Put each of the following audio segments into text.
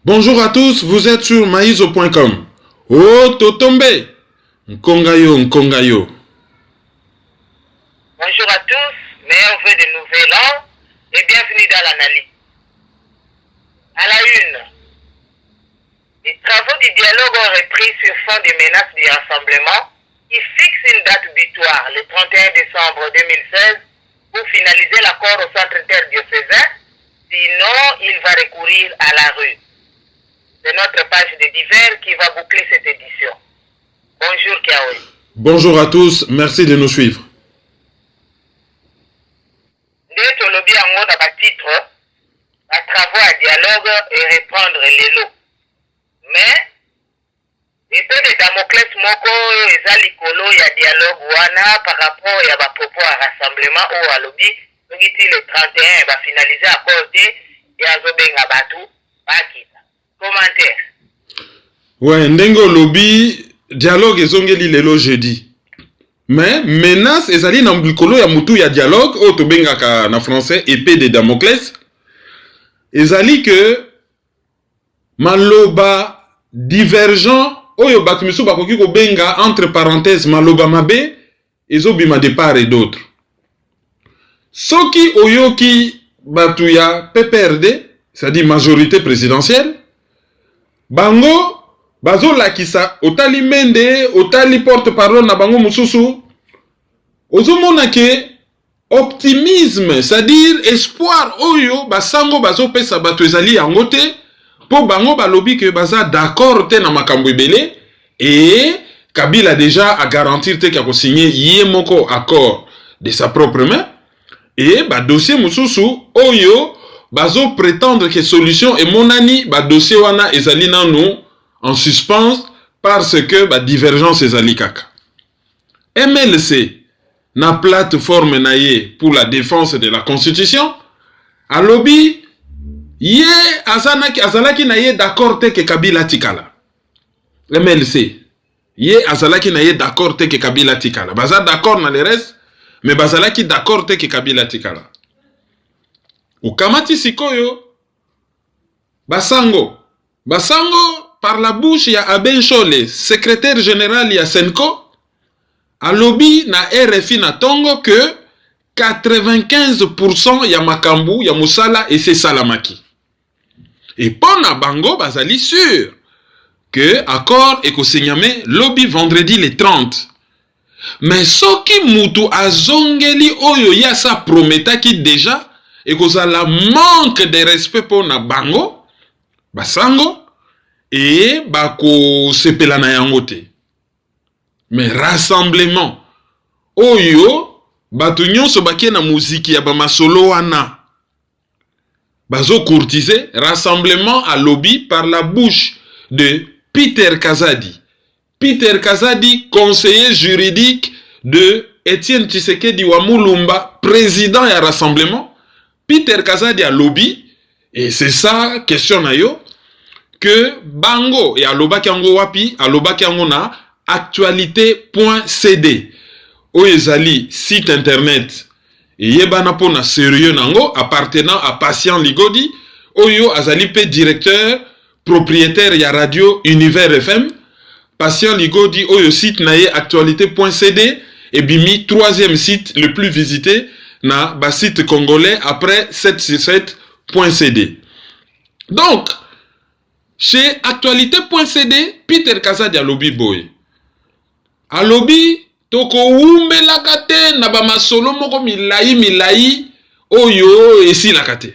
Bonjour à tous, vous êtes sur maïzo.com. Oh, Totombe, Nkongayo, Nkongayo. Bonjour à tous, meilleurs vœux de nouvel an et bienvenue dans l'analyse. À la une, les travaux du dialogue ont repris sur fond des menaces du rassemblement qui fixe une date butoir, le 31 décembre 2016, pour finaliser l'accord au centre interdiocésain, sinon il va recourir à la rue. C'est notre page de divers qui va boucler cette édition. Bonjour Kiawe. Bonjour à tous, merci de nous suivre. D'être au lobby en haut d'un titre, à travaux à dialogue et reprendre les lots. Mais, épée de Damoclès Moko et Zalikolo, il y a dialogue wana par rapport à ma propos à rassemblement ou à lobby, donc le 31 va finaliser à côté et à Zobenga Batou, Bakita. Commentaire. Ouais, ndengo lobby, dialogue ezongeli lelo jeudi. Mais menace ezali na mbikolo ya mutu ya dialogue o tobengaka na français épée de Damoclès. Ezali que maloba divergent oyo bato misu bakoki ko benga entre parenthèses maloba mabe ezobima de part et d'autre. Soki oyoki batu ya PPRD, c'est-à-dire majorité présidentielle, bango bazo lakisa otali mende otali porte-parole na bango mususu ozomona ke optimisme, c'est-à-dire espoir oyo basango bazo pesa bato ezali yango te po bango balobi ke baza d'accord te na makambo ebele et Kabila déjà a garantir te ka ko signer ye moko accord de sa propre main et ba dossier mususu oyo bazo prétendre que solution et monani ba dossier wana ezali nanu en suspens parce que ba divergence ezali kaka. MLC na plateforme naie pour la défense de la constitution a lobby ye azalaki na ye d'accord te que Kabila tikala. MLC ye azalaki na ye d'accord te que Kabila tikala. Baza d'accord na le reste mais bazalaki d'accord te que Kabila tikala. Ukamati sikoyo Basango par la bouche ya Aben Chole, secrétaire général ya Senko, a lobby na RFI na tongo que 95% ya makambu ya musala et c'est salamaki. Et pona bango bazali sûr que accord et ko signame lobby vendredi le 30. Mais soki mutu azongeli oyo ya sa prometaki déjà et que ça la manque de respect pour na bango basango et bako sepela na yango te. Mais rassemblement oyo batu nyonso bakie na muziki ya ba masolo wana bazo courtiser rassemblement à lobby par la bouche de Peter Kazadi, conseiller juridique de Etienne Tshisekedi wa Mulumba, président ya rassemblement. Peter Kazadi a lobby, et c'est ça, question na yo, que bango, et alobaki yango wapi, alobaki yango na actualité.cd, oyezali site internet, et yebana pona sérieux nango, appartenant à Patient Ligodi, oyo azali pe directeur, propriétaire ya radio Univers FM, Patient Ligodi, oyo site na ye actualité.cd, et bimi troisième site le plus visité, na ba site congolais après 767.cd. Donc, chez actualité.cd, Peter Kazadi a lobby boy. A lobby, toko umbe lakate, na ba masolo moko milai, oyo, esi lakate.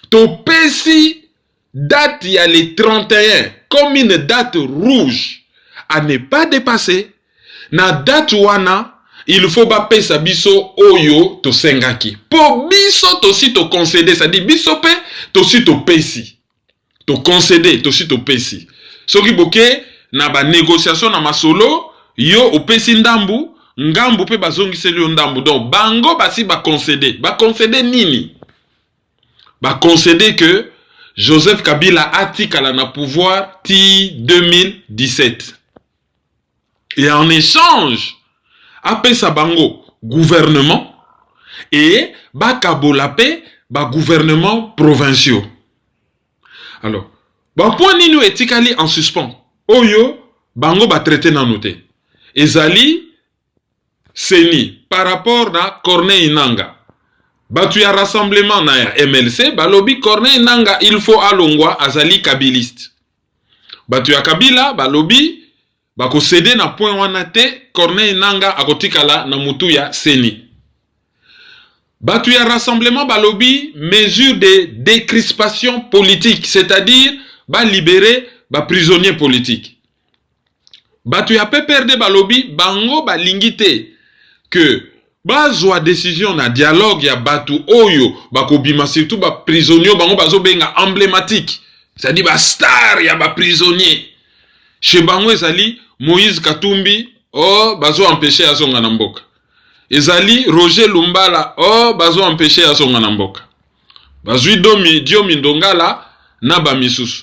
To pesi, date ya le 31, comme une date rouge, à ne pas dépasser, na date wana, il faut pas pesa biso oyo to sengaki. Po biso to si to concéder, ça dit biso pe to si to pesi. To concéder, to si to pesi. Soki boke na ba négociation na masolo, yo o pesi ndambu, ngambu pe bazongiseli yo ndambu. Donc bango basi ba concéder. Ba concéder nini? Ba concéder que Joseph Kabila atikala na pouvoir ti 2017. Et en échange apesa bango gouvernement et bakabola pe ba gouvernement provinciaux. Alors Ba point nini etikali en suspens. Oyo bango ba traité na noté. Ezali seni par rapport na Corneille Nangaa. Batu ya rassemblement na ya MLC balobi Corneille Nangaa il faut alongwa azali kabiliste. Batu ya Kabila balobi bako cédé na point wana te Corneille Nangaa akotikala na mutu ya seni. Batu ya rassemblement balobi mesure de décrispation politique, c'est-à-dire ba libérer ba prisonnier politique. Batu ya PPRD balobi bango ba lingite que bazwa décision na dialogue ya batu oyo bakobima surtout ba prisonnier bango bazo benga emblématique, c'est-à-dire ba star ya ba prisonnier. Chez bango ezali Moïse Katumbi bazo empêcher azonga na mboka. Ezali Roger Lumbala bazo empêcher azonga na mboka. Bazui Diomi Ndongala na ba misusu.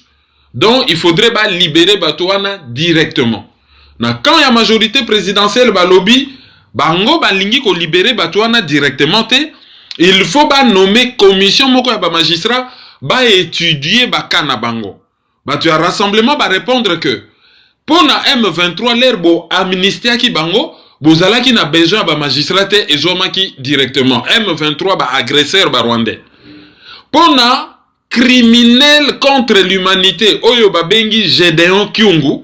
Donc il faudrait ba libérer Batouana directement. Na quand ya majorité présidentielle ba lobby bango ba lingi ko libérer Batouana directement te, il faut ba nommer commission moko ya ba magistrat ba étudier ba kana bango. Batu ya rassemblement ba répondre que pour na M23 l'herbo amnistia ki bango bozala ki na besoin ba magistrat te ezoma ki directement. M23 ba agresseur ba rwandais. Pour na criminel contre l'humanité oyo ba bengi Gédéon Kyungu,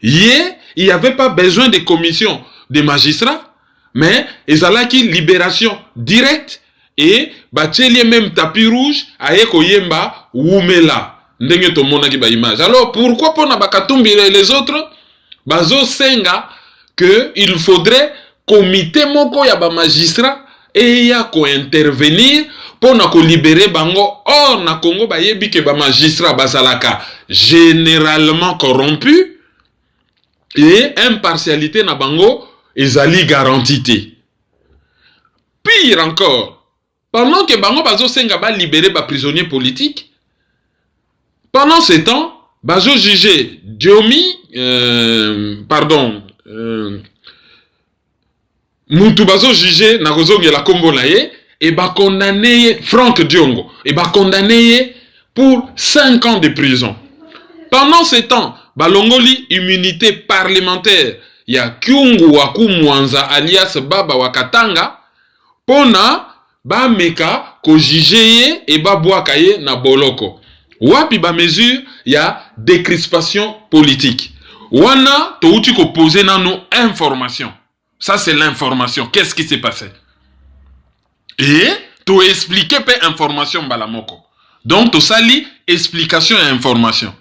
il n'y avait pas besoin de commission de magistrats, mais ezalaki libération directe et bateli même tapis rouge aye koyemba Wumela ndenge to mona ki ba image. Alors pourquoi pour na Bakatumbi les autres bazo senga que il faudrait comité moko ya ba magistrat et ya ko intervenir pour na ko libérer bango. Or na Congo ba yebi ke ba magistrat basalaka généralement corrompu et impartialité na bango ezali garantie. Pire encore, pendant que bango bazo senga ba libérer ba prisonniers politiques, pendant ce temps bazo juger Diomi mutu bazo juger na kozongela kombo na ye et ba condamné Franck Diongo et ba condamné pour 5 ans de prison. Pendant ce temps balongoli immunité parlementaire ya Kyungu Wakumwanza alias Baba Wakatanga pona ba meka ko jugeye et ba bwaka ye na boloko. Wapi ba mesure ya décrispation politique. Wana to uti ko poser nano information. Ça c'est l'information. Qu'est-ce qui s'est passé? Et to expliquer pe information balamoko. Donc to sali explication et information.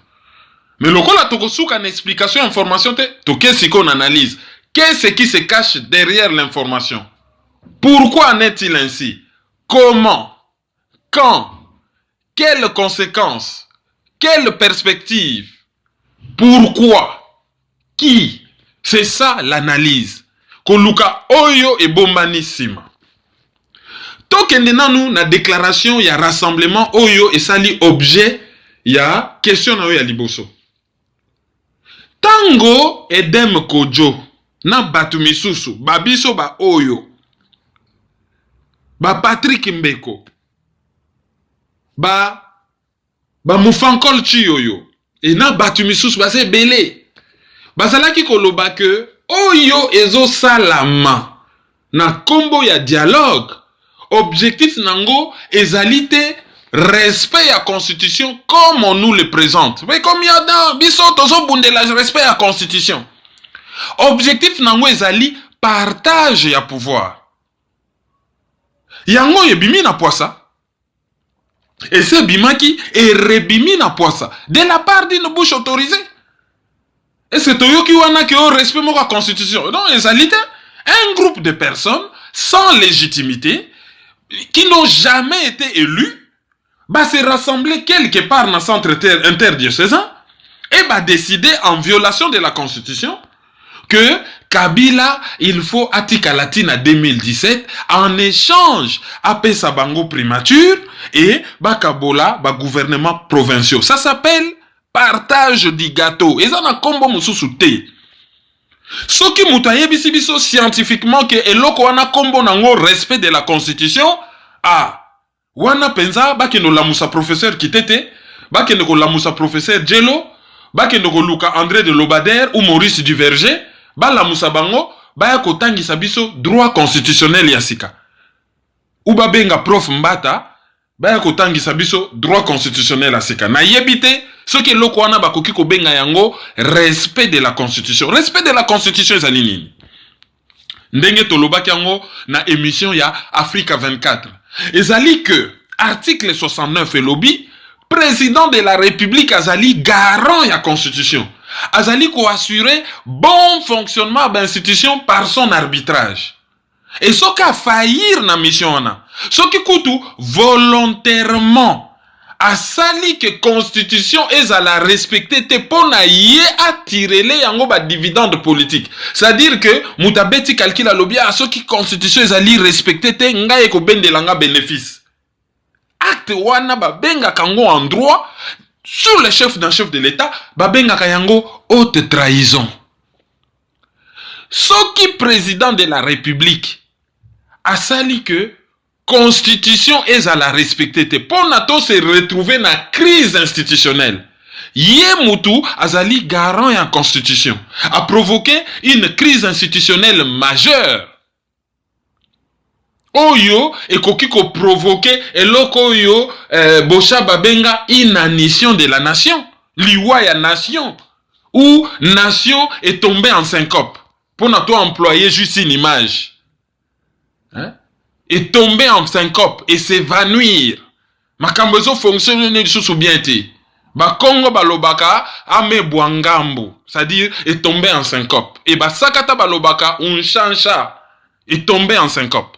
Mais le cas là, tu as une explication, information, tu qu'est-ce qu'on analyse? Qu'est-ce qui se cache derrière l'information? Pourquoi en est-il ainsi? Comment? Quand? Quelles conséquences? Quelle perspective? Pourquoi? Qui? C'est ça l'analyse. Koluka oyo et bombanissima. Tokende nanu na déclaration ya rassemblement oyo et sali objet ya question na ya liboso. Tango Edem Kojo na batu misusu babiso ba oyo ba Patrick Mbeko ba Mufankol Chiyoyo et na batu misusu ba se belé bazalaki koloba que oyo ezo salama na kombo ya dialogue objectif nango ezalité respect à la constitution comme on nous le présente. Mais comme il y a dans biso tozo bundela respect à la constitution. Objectif nango ezali partage ya pouvoir. Yango yebimi na poisa. Et c'est bimaki et rebimi na poisa de la part d'une bouche autorisée. Et c'est toyoki wana ki o respect mo la constitution. Non, ezali un groupe de personnes sans légitimité qui n'ont jamais été élus va se rassembler quelque part dans le centre interdiocésain et va décider en violation de la constitution que Kabila, il faut Atika Latine à 2017 en échange à Pesabango primature et Bakabola, gouvernement provincial. Ça s'appelle partage du gâteau. Et ça n'a combo mususute. Ce qui mutaye bisibiso scientifiquement que eloko wana combo nango respect de la constitution wana penza bakino la musa professeur kitete bakende ko lamusa professeur Djelo, bakende ko luka André de Lobader ou Maurice Duverger, ba lamusa bango, baya ko tangisa biso droit constitutionnel ya sika. Ou ba benga prof Mbata, baya ko tangisa biso droit constitutionnel ya sika. Na yebite, ce qui loko wana bakoki ko benga yango respect de la constitution. Respect de la constitution ezali nini? Ndenge tolobaki yango na émission ya Africa 24. Ezali que article 69 elobi président de la République azali garant ya constitution. Azali ko assurer bon fonctionnement de l'institution par son arbitrage. Et ce qui a faillir na mission wana, ce qui coûte volontairement asali que constitution est à la respecter te pona ye attirer les yango ba dividende politique. C'est-à-dire que mutabeti calcul a lobby à ce qui constitution est à li respecter te nga eko bendelanga bénéfice. Acte wana ba benga kango en droit sur le chef d'un chef de l'État ba benga kayango haute trahison. Ce qui président de la République asali que constitution est à la respecter. Pour nato se retrouver dans la crise institutionnelle. Yemutu azali garant en constitution a provoqué une crise institutionnelle majeure. Oyo ekoki ko provoquer eloko oyo Bocha Babenga inanition de la nation. Liwa ya nation. Où nation est tombée en syncope. Pour nato employer juste une image. Hein? Et tomber en syncope et s'évanouir. Makambezo fonctionne sous bien été. Ba Congo balobaka ame boangambo, c'est-à-dire et tomber en syncope. Et ba sakata balobaka un chancha et tomber en syncope.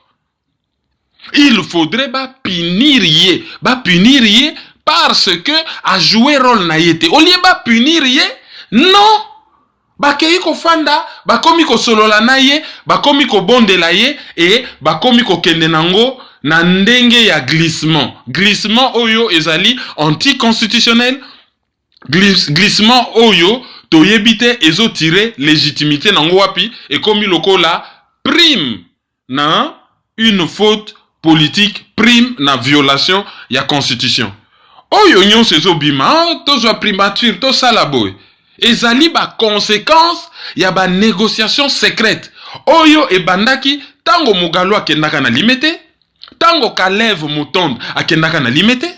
Il faudrait ba punir ye parce que a joué rôle na yete. Au lieu ba punir ye, non. Bakei ko fanda, bakomi ko solola na ye, bakomi ko bondela ye, et bakomi ko kende nango na ndenge ya glissement. Glissement oyo ezali anticonstitutionnel. Glissement oyo toyebite ezo tirer légitimité nango wapi et komi lokola prime na une faute politique, prime na violation ya constitution. Oyo nyonso ezo bima, tozwa primature, to salaboy. Ezali ba conséquence ya ba négociation secrète. Oyo e bandaki tango Mugalo akendaka na limete, tango Kalev Mutonde akendaka na limete,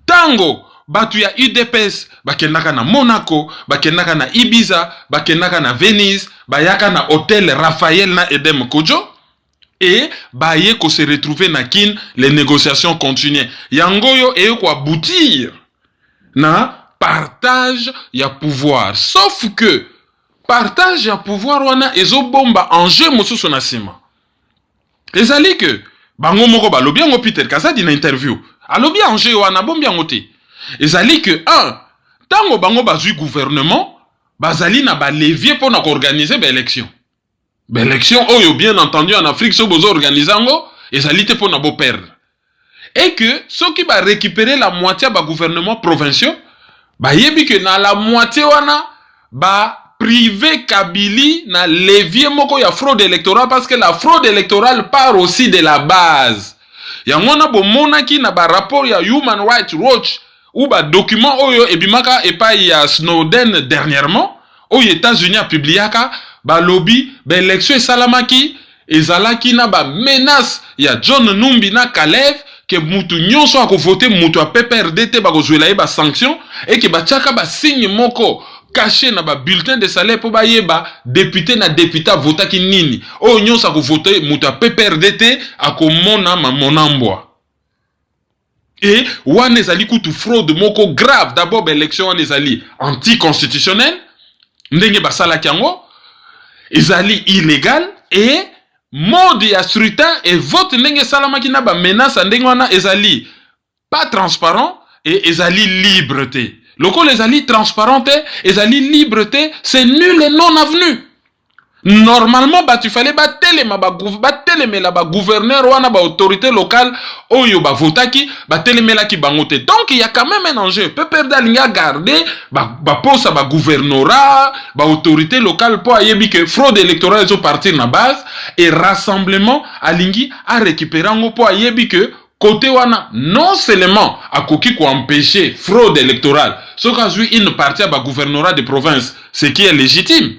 tango batu ya UDPS bakendaka na Monaco, bakendaka na Ibiza, bakendaka na Venise, bayaka na hôtel Raphaël na Edem Kojo, et baye ko se retrouver na kin, les négociations continuent. Yangoyo e ko aboutir na partage ya pouvoir. Sauf que partage ya pouvoir wana ezo bomba enjeu mosusu na sima. Ezali que bango moko balobi yango Peter Kazadi na interview. Alobi enjeu wana bombi yango te. Ezali que tango bango bazui gouvernement, bazali na ba levier pour na organiser ba élection. Ba élection oyo bien entendu en Afrique so bozo organiser yango, ezali te pour na bo perdre. Et que ceux qui va récupérer la moitié ba gouvernement provinciaux ba yebi que na la moitié wana ba privé Kabili na levier moko ya fraude électorale parce que la fraude électorale part aussi de la base. Yango na bo monaki na ba rapport ya Human Rights Watch ou ba document oyo ebimaka epai ya Snowden dernièrement oyo États-Unis a publiaka ba lobby ba élection esalamaki ezalaki na ba menace ya John Numbi na Kalev que mutu nyonso ako voter mutu a PPRD te ba kozwela ba sanction et que ba tchaka ba signe moko caché na ba bulletin de salaire pour ba yeba député na député votaki nini o nyonso ako voter mutu a PPRD te ako mona ma monambwa. Et wane ezali kutu fraude moko grave. D'abord ba élection wane ezali anticonstitutionnel ndenge basala kiango ezali illégal et mode ya scrutin et vote ndenge salamaki na ba menace ndenge wana ezali pas transparent et ezali liberté. Loko ezali transparent ezali liberté, c'est nul et non avenu. Normalement tu fallait batelema la ba gouverneur wana ba autorité locale oyo ba votaki batelemela ki bangote. Donc il y a quand même un enjeu. Peut perdre linga garder ba posa ba gouvernorat, ba autorité locale pour ayebi que fraude électorale zo partir na base et rassemblement alingi a récupérer ngo pour ayebi que côté wana non seulement a koki ko empêcher fraude électorale, ce qu'a eu une partie à gouvernorat de province, ce qui est légitime.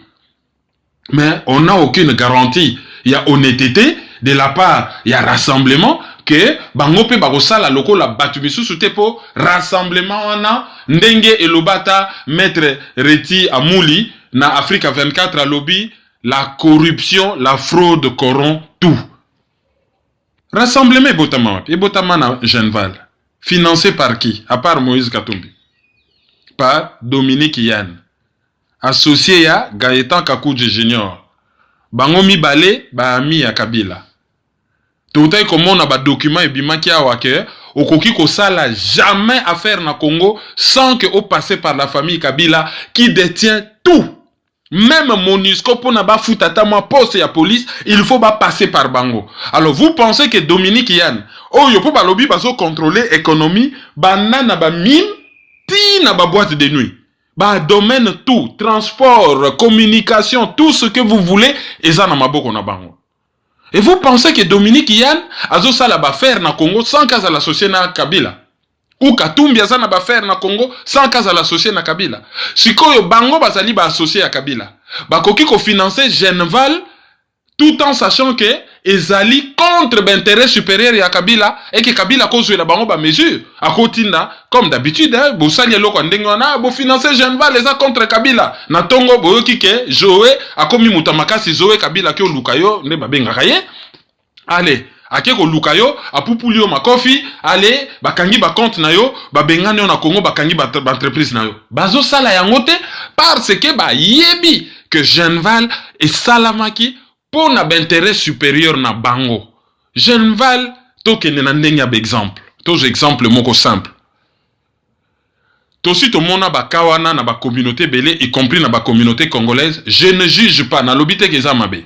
Mais on n'a aucune garantie. Il y a honnêteté de la part, il y a rassemblement que bango pe bakosala loko la batu misusu te po rassemblement wana ndenge elobata maître Reti Amouli na Africa 24 à lobby la corruption, la fraude corrompt tout. Rassemblement Ebotama na Genval. Financé par qui? À part Moïse Katumbi. Par Dominique Yann. Associé à Gaëtan Kakoudji Junior. Bango mibale, ba ami ya Kabila. Toutai comme on a ba document et bimaki a wake, okoki ko sala jamais affaire na Congo sans que on passe par la famille Kabila qui détient tout. Même Monusco pour n'aba foutata ma poste ya police, il faut ba passer par Bango. Alors vous pensez que Dominique Yann, oh yo pour ba lobby baso contrôler économie, banana ba mine, ti na ba boîte de nuit. Ba domaine tout, transport, communication, tout ce que vous voulez, et ça na maboko na Bango. Et vous pensez que Dominique Yann a ça la faire na Congo sans qu'à l'associer na Kabila? Ou Katumbi a ça na faire na Congo sans qu'à l'associer na Kabila? Si koyo Bango bazali ba associé à Kabila, ba koki ko financer Genval tout en sachant que ezali contre l'intérêt supérieur ya Kabila et que Kabila cause la Bango ba mesure à kotinda comme d'habitude bo sali loko ndenge wana bo financer Genval les contre Kabila na tongo bo kike Joé akomi mutamakasi Joé Kabila ki olukayo ne ba benga kaye allez akeko lukayo apupulio makofi allez bakangi ba compte na yo ba bengane na Congo bakangi ba entreprise na yo bazo sala yango te parce que ba yebi que Genval et Salamaki pour na intérêt supérieur na Bango. Genval tokene na ndenge ya exemple. Tos exemple moko simple. Tosi to mona ba kawana na ba communauté belé y compris na ba communauté congolaise, je ne juge pas na lobité ke za mabe.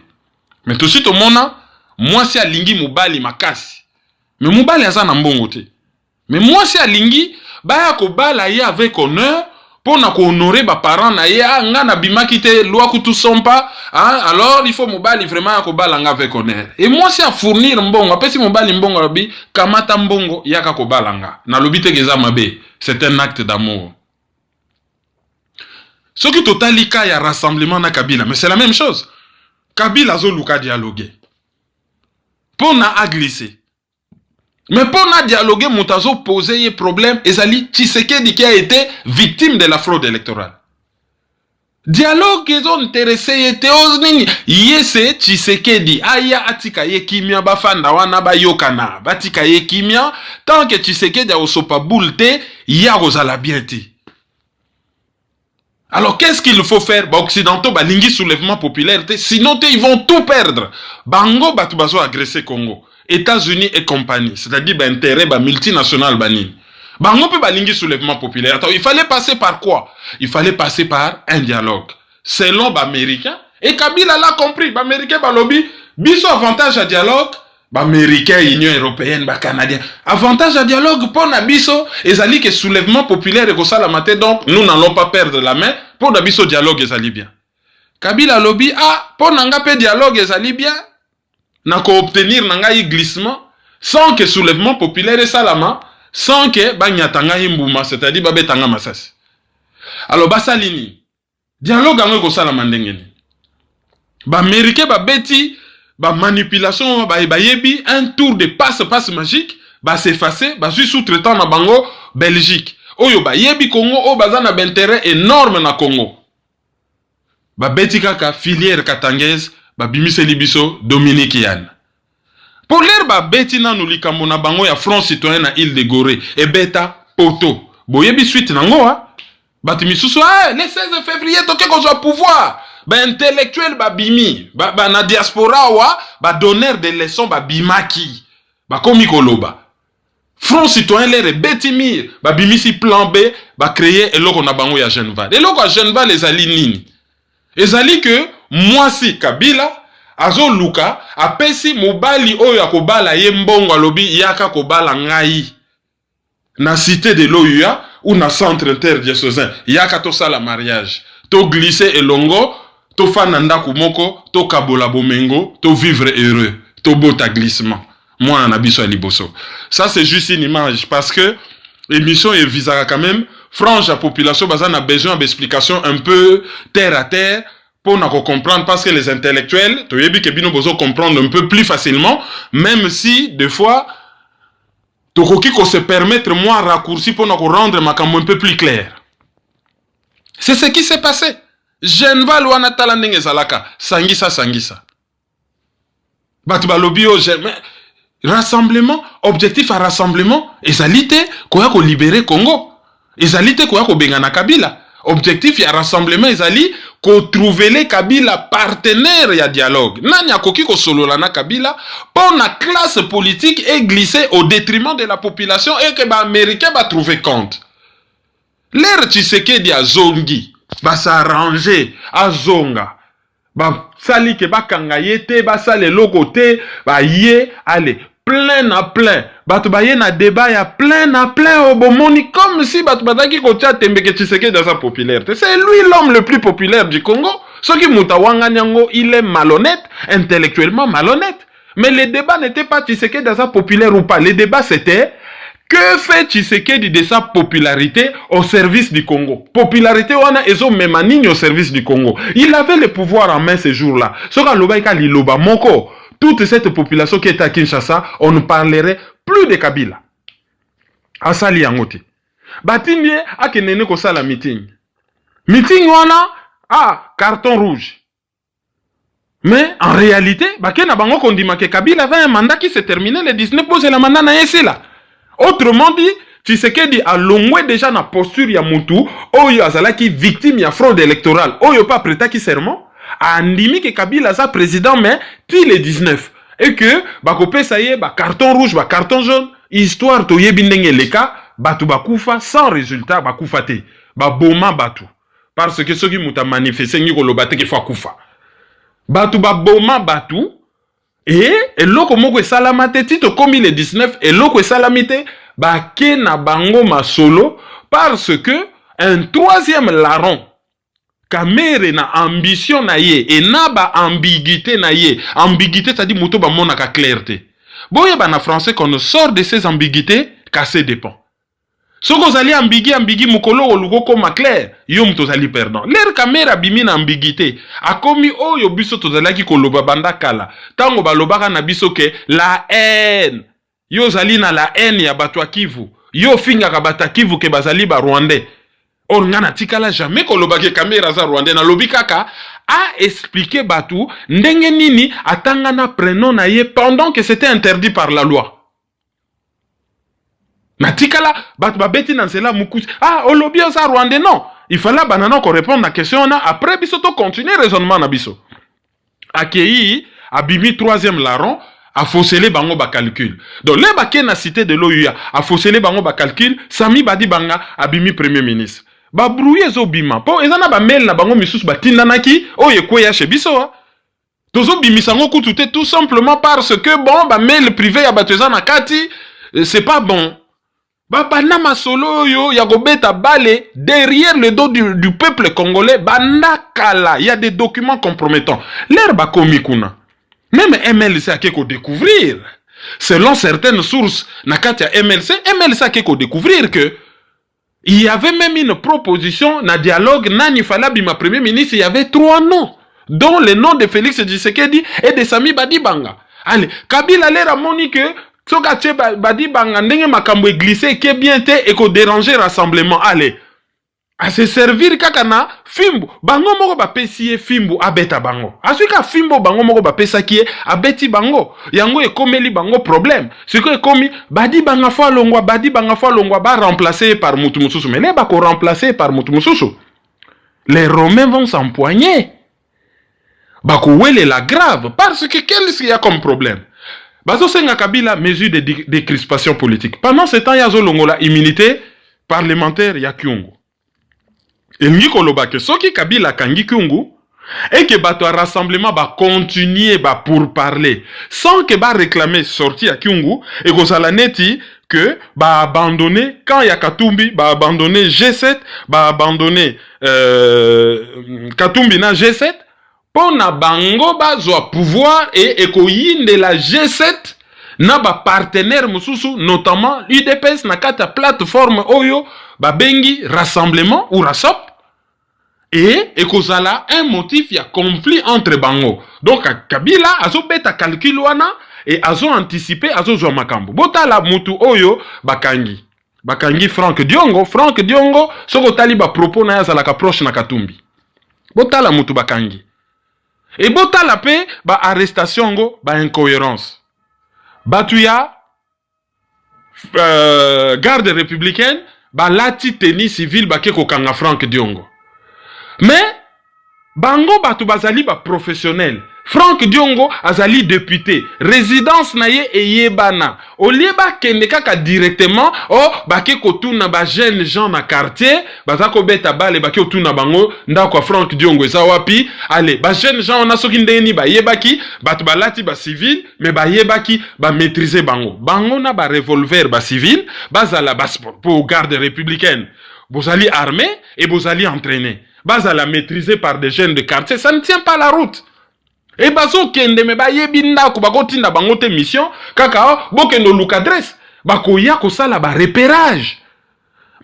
Mais tosi to mona moi si alingi mobali makasi. Mais mobali aza na mbongo te. Mais moi si alingi ba ya ko bala ye avec honneur pour na ko honorer ba parents na ye nga na bimaki te loi kutu sompa hein? Alors il faut mobali vraiment ko bala nga avec honneur. Et moi si a fournir mbongo apesi mobali mbongo lobi kamata mbongo yaka ko bala nga na lobité ke za mabe. C'est un acte d'amour. Ce qui totalika ya rassemblement na Kabila, mais c'est la même chose. Kabila zo luka dialoguer. Pour na a glisser. Mais pour na dialoguer, moutazo poser un problème, ezali Tshisekedi qui a été victime de la fraude électorale. Dialogue ils ont intéressé était oznini. Yese Tshisekedi aya atika ye kimia bafanda wana ba yokana. Batika ye kimia tant que Tshisekedi a osopa boulte, ya rozala bien ti. Alors qu'est-ce qu'il faut faire? Bah occidentaux ba lingi soulèvement populaire, sinon ils vont tout perdre. Bango batu bazo agresser Congo. États-Unis et compagnie, c'est-à-dire bah, intérêt bah, multinational banine. Bango peut ba lingi soulèvement populaire. Attends, il fallait passer par quoi? Il fallait passer par un dialogue. Selon bah américain et Kabila l'a compris, bah américain bah lobby, biso avantage à dialogue, bah américain, Union européenne, bah canadien. Avantage à dialogue pour na biso, ezali que soulèvement populaire et ça la maté donc nous n'allons pas perdre la main pour na biso dialogue ezali bien. Kabila lobby ah pour nanga pe dialogue ezali bien. Na ko obtenir nanga yi glissement sans que soulèvement populaire et salama sans que banyatanga himbuma c'est-à-dire babetanga masasi. Alors basalini dialogue ngo ko salama ndengeni. Ba américain ba beti ba manipulation ba yebi un tour de passe magique ba s'effacer ba suis sous-traitant na bango Belgique. Oyo ba yebi Congo o bazana d'intérêt énorme na Congo. Ba beti kaka filière katangaise ba bimise libiso Dominique Yann. Pour l'air ba beti na nous likambo na bango ya Front Citoyen na île de Gorée et beta poto. Boyebi suite nango ha. Bati misusu le 16 février toke ko zo pouvoir. Ba intellectuel ba bimi, ba na diaspora wa ba donneur de leçons ba bimaki. Ba komi koloba. Front Citoyen l'air beti mir, ba bimisi plan B, ba créer eloko na bango ya Genval. Eloko ya Genval ezali nini? Ezali que moi si Kabila azo luka apesi mobali oyo akobala ye mbongo alobi yaka kobala ngai na cité de l'Oya ou na centre interdiocésain yaka to sala mariage to glisser elongo to fananda kumoko to kabola bomengo to vivre heureux to bota glissement moi na biso liboso. Ça c'est juste une image parce que l'émission est visera quand même frange la population bazana a besoin d'explications un peu terre à terre pour nous comprendre parce que les intellectuels tu yebi que bino besoin comprendre un peu plus facilement même si des fois tokoki ko se permettre moi raccourci pour nous rendre makambo un peu plus clair. C'est ce qui s'est passé. Genva wana tala ndenge zalaka sangisa. Batu balobi o rassemblement, objectif à rassemblement, ezalite koya ko libérer Congo. Ezalite koya ko bengana Kabila. Objectif ya rassemblement ezali ko trouver les Kabila partenaire ya dialogue. Nani akoki ko solola na Kabila pour la classe politique et glisser au détriment de la population et que ba américain va trouver compte. L'air Tshisekedi a zongi, ba s'arranger a zonga. Ba sali ke ba kangayete, ba sali lokote, ba yé, allez, plein à plein. Batu ba yé na débat ya plein à plein au bomoni comme si batu bataki kotia tembeke Tshisekedi dans sa popularité. C'est lui l'homme le plus populaire du Congo. Ce qui Moutawanga Nyango, il est malhonnête, intellectuellement malhonnête. Mais le débat n'était pas Tshisekedi dans sa populaire ou pas. Le débat c'était que fait Tshisekedi de sa popularité au service du Congo? Popularité wana ezo memani au service du Congo. Il avait le pouvoir en main ce jour-là. Soka lobaika liloba moko. Toute cette population qui est à Kinshasa, on ne parlerait plus de Kabila. Asali yangote. Batinye akenene ko sala meeting. Meeting wana carton rouge. Mais en réalité, bakena bango kondima ke Kabila avait un mandat qui s'est terminé le 19 pose la mandat na yesi là. Autrement dit, Tshisekedi a longwe déjà na posture ya mutu, oyo azalaki victime ya fraude électorale, oyo pas prêta ki serment, a andimi que Kabila sa président mais ti le 19 et que bakope ça y est, carton rouge, carton jaune, histoire to yebi ndenge leka, batu bakufa sans résultat bakufa te, boma batu. Parce que ceux qui muta manifesté ngi ko lobate ke fa kufa. Batu boma batu. Et loko moko esalamate tito komi le 19 et loko esalamite ba ke na bango masolo parce que un troisième larron kamere na ambition na ye et na ba ambiguïté na ye. Ambiguïté ça dit moto ba monaka clarté. Boye ba na français qu'on sort de ces ambiguïtés cassé dépend. Soko zali ambigi mukolo oluko koma clair yo mto zali perdant. L'air caméra bimi na ambiguïté akomi oyo biso tozalaki koloba banda kala tango balobaka na biso ke la haine yo zali na la haine ya bato Kivu yo finga ka bata Kivu ke bazali ba Rwandais or ngana tikala jamais koloba ke caméra za Rwandais na lobi kaka a expliqué batu ndenge nini atanga na prénom na ye pendant que c'était interdit par la loi. Natikala, beti nansela mukusi. Olobi osa Rwandais non. Il fallait banana qu'on réponde à la question après biso to continuer raisonnement na biso. Akei abimi troisième larron a faussé bango ba calcul. Donc les baké na cité de l'OUA a faussé bango ba calcul, Sami Badi Banga abimi premier ministre. Ba brouiller zo bima. Po ezana ba mail na bango misus batinda naki oye kweya chez biso. Tozo bimisango kutute tout simplement parce que bon ba mail privé ya bateza na kati c'est pas bon. Banama solo yo yagobeta bale derrière le dos du peuple congolais bandakala il y a des documents compromettants l'air bakomi kuna même MLC a quelque découvrir selon certaines sources nakati ya MLC a quelque découvrir que il y avait même une proposition na dialogue nani falabi ma premier ministre il y avait 3 noms dont le nom de Félix Tshisekedi et de Sami Badibanga. Allez Kabila l'air a moni que soka tche badi banga ndenge makambo glissé qui est bien te et ko déranger rassemblement allez à se servir kaka na fimbo bango moko ba pesi fimbo abeta bango asuka fimbo bango moko ba pesa ki abeti bango yango ekomeli bango problème ce que ekomi badi banga fa longwa ba remplacer par mutu mususu mais les ba ko remplacer par mutu mususu les romains vont s'empoigner ba ko wele la grave parce que qu'est-ce qu'il y a comme problème. Bazo senga Kabila mesure de décrispation politique. Pendant ce temps, il y a la immunité parlementaire ya Kyungu. Et nous koloba que soki Kabila kangi Kyungu et que bato rassemblement va continuer pour parler sans que ba réclamer sortie à Kyungu et que ça la neti que ba abandonner quand il y a Katumbi ba abandonner G7 ba abandonner Katumbi na G7 pour na bango bazwa pouvoir et ekoyinde la G7 na ba partenaire mususu notamment UDPS na kata plateforme oyo ba bengi rassemblement ou rasop et ekozala un motif ya conflit entre bango. Donc Kabila azo beta calcul wana et azo anticiper azo zwa makambo. Botala mutu oyo bakangi Franck Diongo soko tali ba propos na yazala ka proche na Katumbi. Botala mutu bakangi. Et botala pe ba arrestation ngo ba incohérence. Batuya garde républicaine ba lati tennis civil ba ke kokanga Franck Diongo. Mais bango batu bazali ba professionnel. Franck Diongo azali député. Résidence na ye eyebana. Olieba kende kaka directement bake kotuna ba jeune gens na quartier, bazako beta bale bake otuna bango ndako Franck Diongo eza wapi? Allez, ba jeune gens on a soki ndeni ba yebaki, batu balati ba civil, mais ba yebaki ba maîtriser bango. Bango na ba revolver ba civil, bazala bas pour garde républicaine. Bozali armé et bozali entraîné. Bazala maîtrisé par des jeunes de quartier, ça ne tient pas la route. Et bazo kende me ba yebinda ko bakotinda bango te mission kaka bokendo lukadresse bako ya ko sala ba repérage.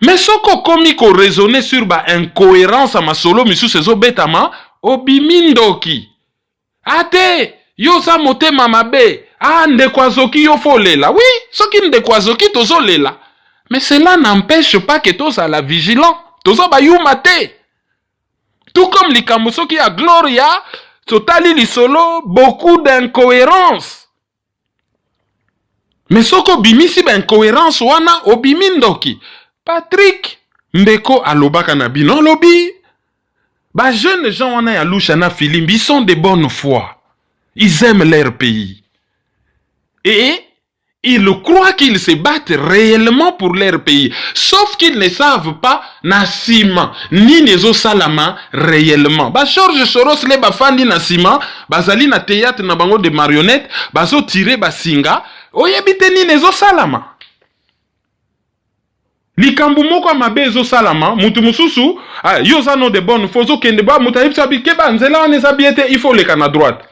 Mais soko komi ko raisonner sur ba incohérence à masolo misu sezo betama obimindoki. Ate yo sa motema mabe ande kwazoki yo folela. Oui, soki nde kwazoki tozo lela. Mais cela n'empêche pas que tous à la vigilant. Tozo ba yumate. Tout comme likambo soki a Gloria Totali li solo, beaucoup d'incohérences. Mais soko bimisi ba incohérence wana obimindoki. Patrick Mbeko alobaka na bino lobi. Ba jeunes gens wana ya Lushana Filimbi, ils sont de bonne foi. Ils aiment leur pays. Et ils croient qu'ils se battent réellement pour leur pays. Sauf qu'ils ne savent pas Nassima, ni Nezo Salama réellement. Ba George Soros le bafandi Nassima, bazali na théâtre na bango de marionnettes, bazo tiré ba singa, oyebite ni Nezo Salama. Likambu moko mabe Ezo Salama, mutu mususu, yoza no de bonne fozo kende ba mutayipsa bikeba nzela oneza biete, il faut le kana droite.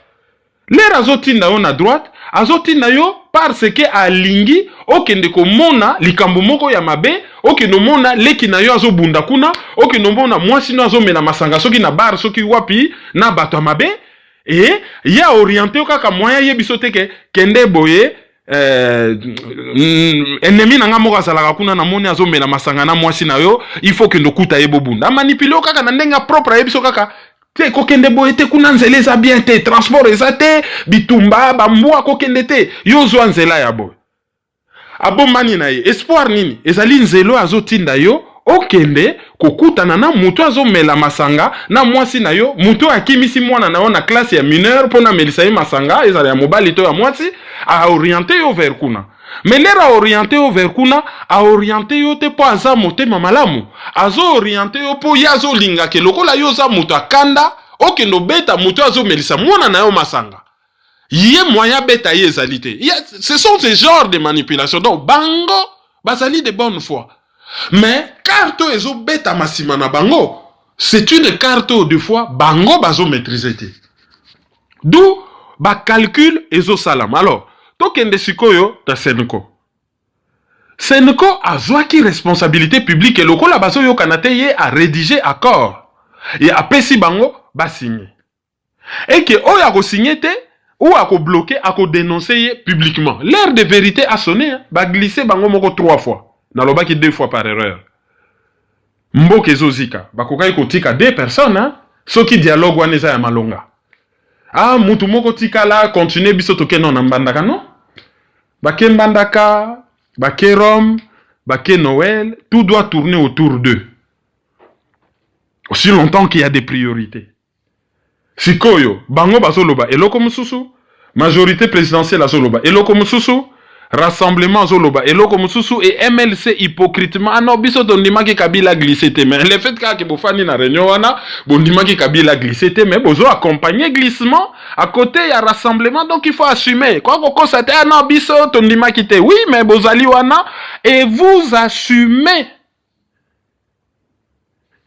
Les azotinda on à droite, azotinda yo parce que alingi okende ko mona likambo moko ya mabe, okende mona leki na yo azobunda kuna, okende mona mwasi no azomela masanga soki na bar soki wapi na bato mabe et ya orienté kaka moyen yebiso te ke kende boye ennemi nanga moko azalaka kuna na moni azomela masanga na mwasi na yo, il faut que ndokuta yebo bunda. Manipulé kaka na ndenga propre yebiso kaka te kokende boye te kuna nzela eza bien te transport eza te bitumba bambwa kokende te yo zwa nzela ya boye abo mani na ye espoir nini ezali nzelo azotinda yo okende kokutana na mutu azomela masanga na mwasi na yo mutu akimisi mwana na yo na classe ya mineur pona melisa ye masanga ezali ya mobali to ya mwasi a orienté yo vers kuna. Mais l'era orienté yo vers kuna a orienté yo te po aza motema malamu azo orienté yo po yazo linga ke lokola yo za mutu akanda okendo beta mutu azo melisa mwana na yo masanga yé moyen beta ye ezalité. Ce sont ces genres de manipulations. Donc bango bazali de bonne foi. Mais carte ezo beta masima na bango, c'est une carte de foi bango bazo maîtriser te. D'où ba calcul ezo salam. Alors tokende sikoyo ta Senko. Senko azwaki responsabilité publique et lokola bazo yo kanate ye a rédiger accord. Et a pesi bango ba signer. Et que oya ko signer te ou à bloquer, à dénoncer publiquement. L'heure de vérité a sonné, ba glisser bango moko 3 fois. Nalobaki 2 fois par erreur. Mboke zozika, ba kokai kotika 2 personnes, hein, soki dialogue waneza ya malonga. Ah, mutu moko tika la, continue biso toke non mbandaka, non? Bake mbandaka, bake Rome, bake Noël, tout doit tourner autour d'eux. Aussi longtemps qu'il y a des priorités. Sikoyo, bango bazoloba, eloko mususu, majorité présidentielle azoloba, eloko mususu, rassemblement azoloba, eloko mususu, et MLC hypocritement, ah non, biso tondima ki Kabila glissé te, mais le fait que bofani na réunion wana, bondima ki Kabila glissé te, mais bozo accompagner glissement, à côté il y a rassemblement, donc il faut assumer. Quoi qu'on constate, ah non, biso tondima ki te, oui, mais bozali wana, et vous assumez.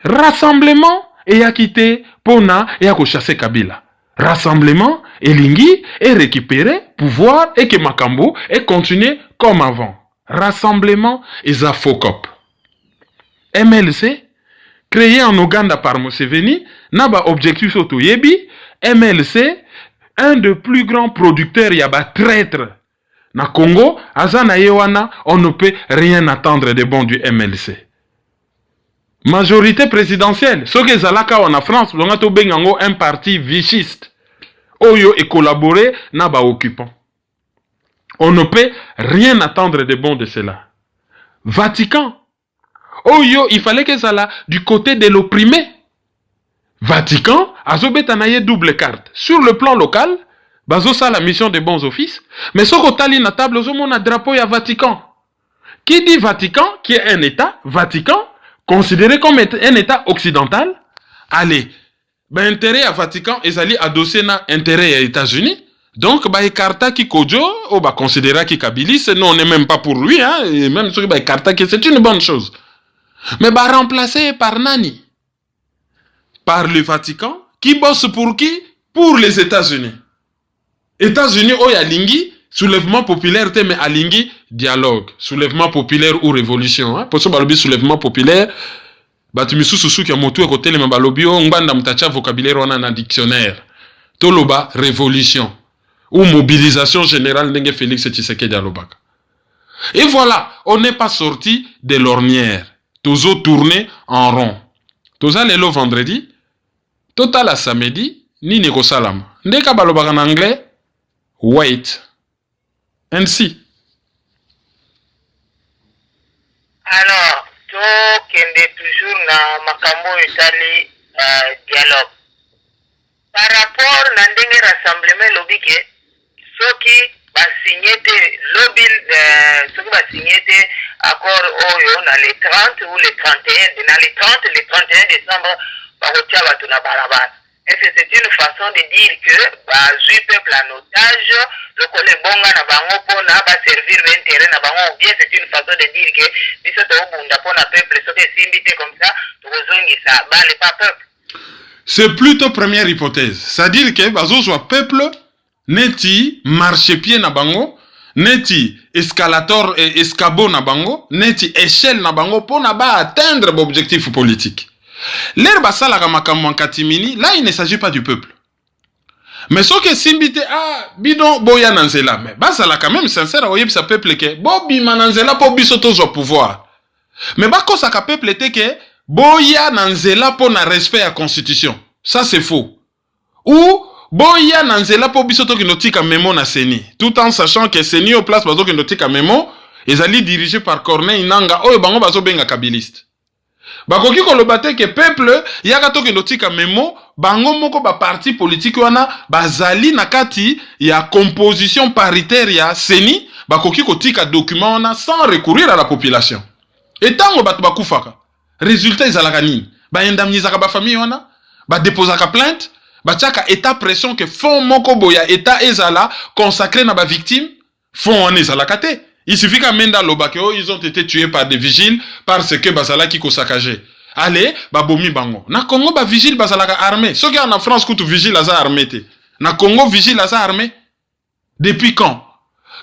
Rassemblement, et a quitté Pona et a chasser Kabila. Rassemblement, elingi, et récupérer pouvoir, et que Makambo, et continuer comme avant. Rassemblement, et Zafokop. MLC, créé en Ouganda par Museveni, n'a pas objectif surtout Yebi. MLC, un des plus grands producteurs yaba traître. Na Congo, Azana Yewana, on ne peut rien attendre de bon du MLC. Majorité présidentielle, ce que Zalaka en France, on a un parti vichiste. Oyo et collaborer n'a pas occupant. On ne peut rien attendre de bon de cela. Vatican. Oyo, il fallait que ça là du côté de l'opprimé. Vatican, azobetanaye double carte. Sur le plan local, bazo ça la mission de bons offices, mais ce qu'on tali na table, on a drapeau ya Vatican. Qui dit Vatican, qui est un État, Vatican, considéré comme un État occidental, allez, ben intérêt à Vatican, ils allaient adosser na intérêt aux États-Unis. Donc, bah, Karta qui kojo, oh, bah, considéra qui Kabilis, non, on n'est même pas pour lui, hein, et même sur bah, Karta qui c'est une bonne chose. Mais, bah, remplacé par Nani? Par le Vatican, qui bosse pour qui? Pour les États-Unis. États-Unis, oh, y'a Lingui, soulèvement populaire, mais à Lingui, dialogue. Soulèvement populaire ou révolution, hein. Pour ça, bah, le soulèvement populaire, bah, tu me sous qui a monté à côté, mais bah, lobby, on banda mutacha vocabulaire, on a un dictionnaire. Toloba, révolution. Ou mobilisation générale d'Enge Félix Tshisekedi Alobaka. Et voilà, on n'est pas sorti de l'ornière. Tozo tourné en rond. Toza lelo vendredi, total à samedi, ni nego salam. Ndeka balobaka en anglais, wait and see. Alors, to kende toujours na makambo etali dialogue. Par rapport na ndenge rassemblement lobike, soki ba signé lobby soki ba signé accord oyo na les 30 ou les 31 na les 30 les 31 décembre ba kotia batu na barabara. Et c'est une façon de dire que ba zui peuple en otage lokole bonga na bango pona ba servir l'intérêt na bango, ou bien c'est une façon de dire que biso to bunda pona peuple soki simbité comme ça to zongi ça ba le pas peuple. C'est plutôt première hypothèse. C'est-à-dire que bazo soit peuple neti marchepied na bango, neti escalator et escabeau na bango, neti échelle na bango pour na ba atteindre l'objectif politique. L'air basala makambo katimini, là il ne s'agit pas du peuple. Mais ce que simbite bidon boya nanzela, mais basala quand même sincère oyeb sa peuple que bobi mananzela po bisoto zo pouvoir. Mais bako sa ka peuple était que boya nanzela po na respect à constitution. Ça c'est faux. Ou boya nanzela po bisoto ki notika memo na seni, tout en sachant que seni au place bazo ki notika memo, ezali dirigé par Corneille Nanga, oyo bango bazo benga kabiliste. Bakoki kolobate ke peuple yaka to ki notika memo, bango moko ba parti politique wana bazali na kati ya composition paritaire ya seni, bakoki kotika document wana sans recourir à la population. Et tango batu bakufaka, résultat ezalaka nini? Ba indemnisaka ba famille wana, ba déposaka plainte, batiaka état pression que fond moko boya état ezala consacré na ba victime, fond on ezala kate. Il suffit qu'à Menda Lobakeo, ils ont été tués par des vigiles parce que bazala ki ko saccagé. Allez, ba bomi bango. Na Congo ba vigile bazala ka armé. Ce qui en France koutou vigile aza armé te. Na Congo vigile aza armé. Depuis quand?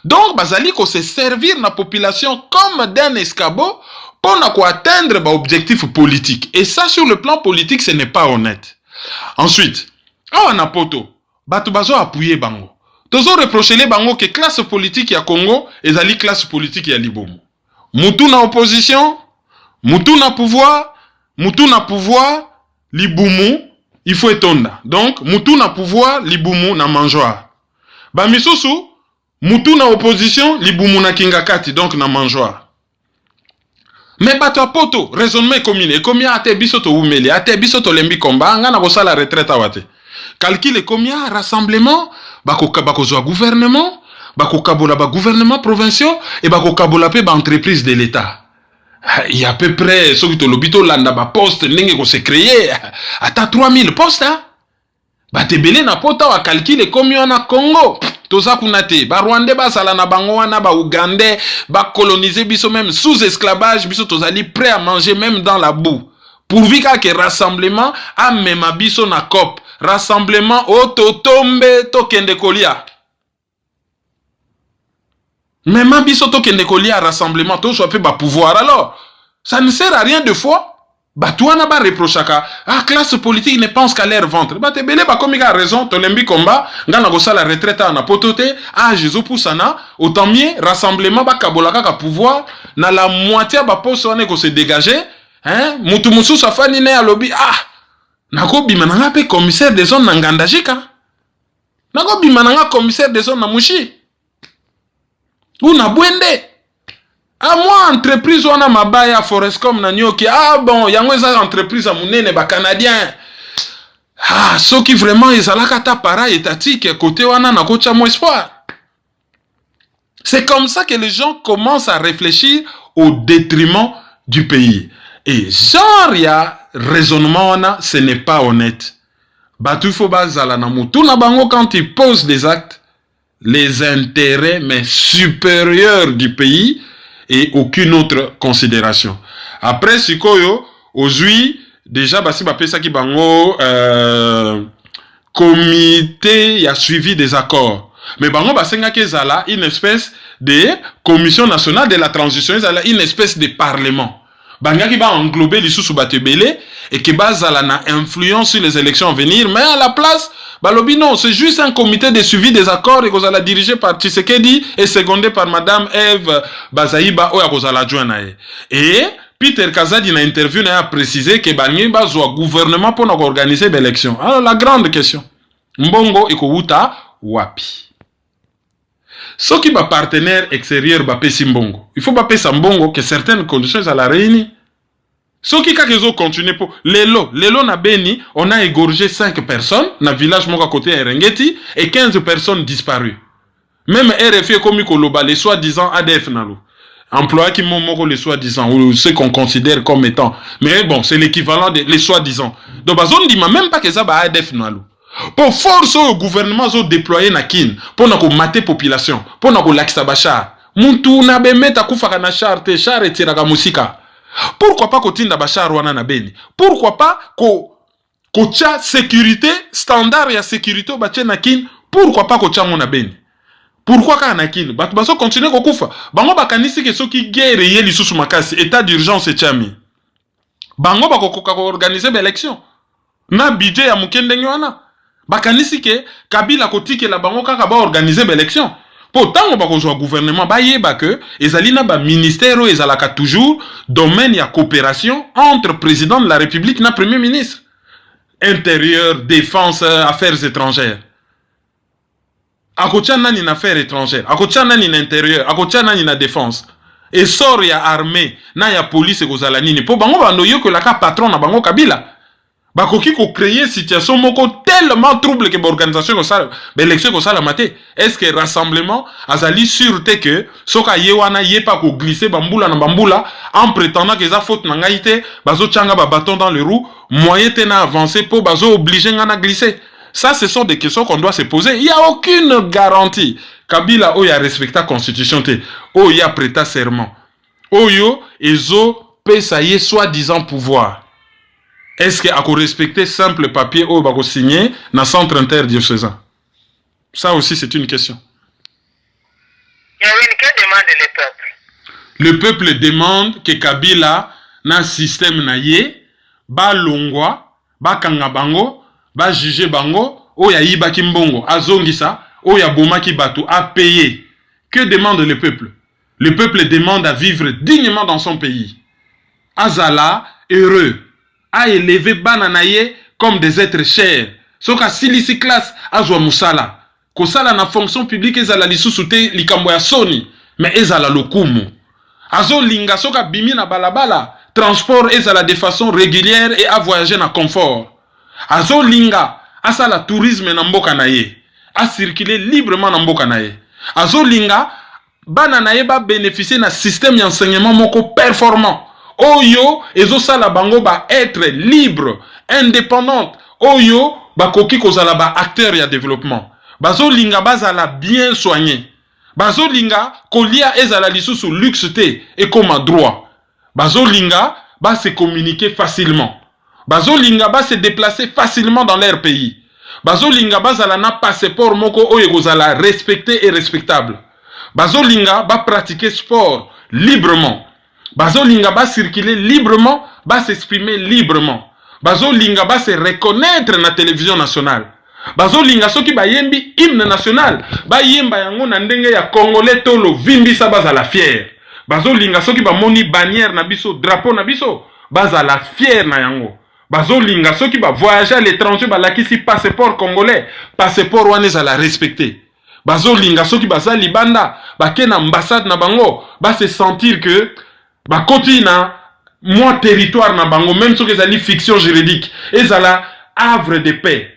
Donc bazali ko se servir na population comme d'un escabeau pour na ko atteindre ba objectif politique. Et ça sur le plan politique, ce n'est pas honnête. Ensuite, on a poto, batu bazo appuyer bango. Tozo reprocher les bango que classe politique ya Congo ezali classe politique ya Libomo. Mutu na opposition, mutu na pouvoir, Liboumou, il faut étonda. Donc, mutu na pouvoir, Liboumou na manjoa. Ba misusu, mutu na opposition, Liboumou na kingakati, donc na manjoa. Mais bato apoto, raisonnement commune, combien ate bisoto umeli, ate bisoto lembi komba, nga na bosa la retraite awate. Calcule combien rassemblement, bako zo gouvernement, bako kabola ba gouvernement provinciaux et bako kabola pe ba entreprise de l'État. Il y a à peu près ce que to lobito landa ba poste ndenge ko se créer ata 3000 postes hein. Ba tebele na pota wa calcule combien na Congo. Toza kunate ba Rwandais ba sala na bango wana ba Ougandais ba coloniser biso même sous esclavage biso tozali prêt à manger même dans la boue. Pourvu que rassemblement a même biso na COP rassemblement ototombe tokende kolia. Même biso tokende kolia rassemblement to soit pas pouvoir alors. Ça ne sert à rien de fois. Batouana ba reprochaka classe politique ne pense qu'à leur ventre. Ba te belé ba comme il a raison, to lembi combat, ngana go sala retraite na potote, Jésus poussana, autant mieux rassemblement ba kabolaka ka pouvoir na la moitié ba poso ne ko se dégager, hein? Mutu musu safani ne alobi nako bimananga pe commissaire des zones na ngandajika. Nako bimananga commissaire des zones na mushi. Ou na bwende. Moi, entreprise, on a ma baille à Forescom, Nanyoki. Bon, il y a une entreprise à Mounene, bah, canadien. Ceux qui vraiment, ils ont la cata para étatique, côté, on a un coach à mon espoir. C'est comme ça que les gens commencent à réfléchir au détriment du pays. Et genre, il y a raisonnement, ce n'est pas honnête. Batu faut bazala na mutu na bango quand ils posent des actes, les intérêts, mais supérieurs du pays, et aucune autre considération. Après, sikoyo, aujourd'hui, déjà, basi bapé ça qui bango, comité, y a suivi des accords. Mais bango basenga ke zala, une espèce de commission nationale de la transition, zala, une espèce de parlement. Banga qui va englober les sous-batebele, et qui base zala na influence sur les élections à venir, mais à la place, balobi non, c'est juste un comité de suivi des accords et qu'on a dirigé par Tshisekedi et secondé par Madame Eve Bazaïba Oya Kozala Djouanae. Et Peter Kazadi dans l'interview a précisé que Bangi Bazoua gouvernement pour organiser l'élection. Alors la grande question, Mbongo et Kouta Wapi. Ce qui est partenaire extérieur Bapé Simbongo. Il faut Bapé Sambongo que certaines conditions à la réunir. Ce qui a continué pour Lelo na Beni, on a égorgé 5 personnes dans le village Moka côté Erengeti et 15 personnes disparues. Même RFI comme Koloba, les soi-disant ADF nalo. Employés qui m'ont les soi-disant, ou ceux qu'on considère comme étant. Mais bon, c'est l'équivalent des les soi-disant. Donc, on dit même pas que ça va ADF nalo. Pour force au gouvernement, ils ont déployé na kin, pour na ko mater population, pour na ko laksa bachar. Muntu na bemeta kufaka na char te char et tiraka musika. Pourquoi pas kotinda bachar wana na beni? Pourquoi pas kocha sécurité standard ya sécurité au bache na kin? Pourquoi pas kocha mona beni? Pourquoi ka na kin? Batu baso continuer kokufa. Bango bakanisi ke soki guerre ye lisusu makasi état d'urgence chami. Bango bakokoka ko organiser l'élection. Na budget ya mukende ngwana. Bakanisi ke Kabila kotike la bango kaka ba organiser l'élection. Pourtant, on va rejoindre le gouvernement, ezalina ba ministère ezalaka toujours domaine ya coopération entre président de la République et premier ministre. Intérieur, défense, affaires étrangères. Akocha nani na affaires étrangères, akocha nani na intérieur, akocha nani na défense. Et sort ya armée, na ya police et kozala nini. Po bango bando yo que la ka patron na bango Kabila. Bakoki ko créer situation moko tellement trouble que l'organisation comme ça, l'élection comme ça la maté. Est-ce que rassemblement azali sûreté que soka yewana yepa ko glisser bambula na bambula en prétendant que ça faute na ngaité, bazo tchanga ba bâton dans les roues, moyen tena avancer pour bazo obliger ngana glisser. Ça ce sont des questions qu'on doit se poser. Il y a aucune garantie. Kabila oya respecta constitution te, oya prêta serment. Oyo ezo pesaye soi-disant pouvoir. Est-ce qu'il a respecté simple papier ou il a signé dans le centre interdiocésain? Ça aussi, c'est une question. Il y a une que demande le peuple. Le peuple demande que Kabila, dans le système naye, ba longwa, ba kangabango, ba juge bango, ou ya iba kimbongo, a zongisa, ou ya boma ki batu, a payer. Que demande le peuple? Le peuple demande à vivre dignement dans son pays. Azala, heureux. A élevé bananaye comme des êtres chers. Soka silisi classe azwa musala. Kosala na fonction publique ezala lisusu likambo ya soni, mais ezala lokumu. Azo linga soka bimi na balabala, transport ezala de façon régulière et à voyager na confort. Azo linga asala tourisme na mboka na ye, a circuler librement na mboka na ye. Azo linga bananaye ba bénéficier na système d'enseignement moko performant. Oyo, ezo sala bango ba être libre, indépendante. Oyo, ba koki kozala ba acteur ya développement. Bazo linga bazala bien soigné. Bazo linga kolia ezala lisusu luxe te et comme droit. Bazo linga ba se communiquer facilement. Bazo linga ba se déplacer facilement dans leur pays. bazolinga bazala na passeport moko oyo kozala respecté et respectable. Bazolinga ba pratiquer sport librement. Bazolinga ba circuler librement, ba s'exprimer librement. Bazolinga ba se reconnaître na télévision nationale. Bazolinga soki bayembi hymne national, ba yemba yango na ndenge ya congolais tolo vimbisa bazala fier. Bazolinga soki ba moni bannière na biso, drapeau na biso, bazala fier na yango. Bazolinga soki ba voyager à l'étranger ba lakisi passeport congolais, passeport wane za la respecter. Bazolinga soki baza libanda, ba ke na ambassade na bango, ba se sentir que ba koti na moi territoire na bango, même soki ezali fiction juridique, ezala havre de paix.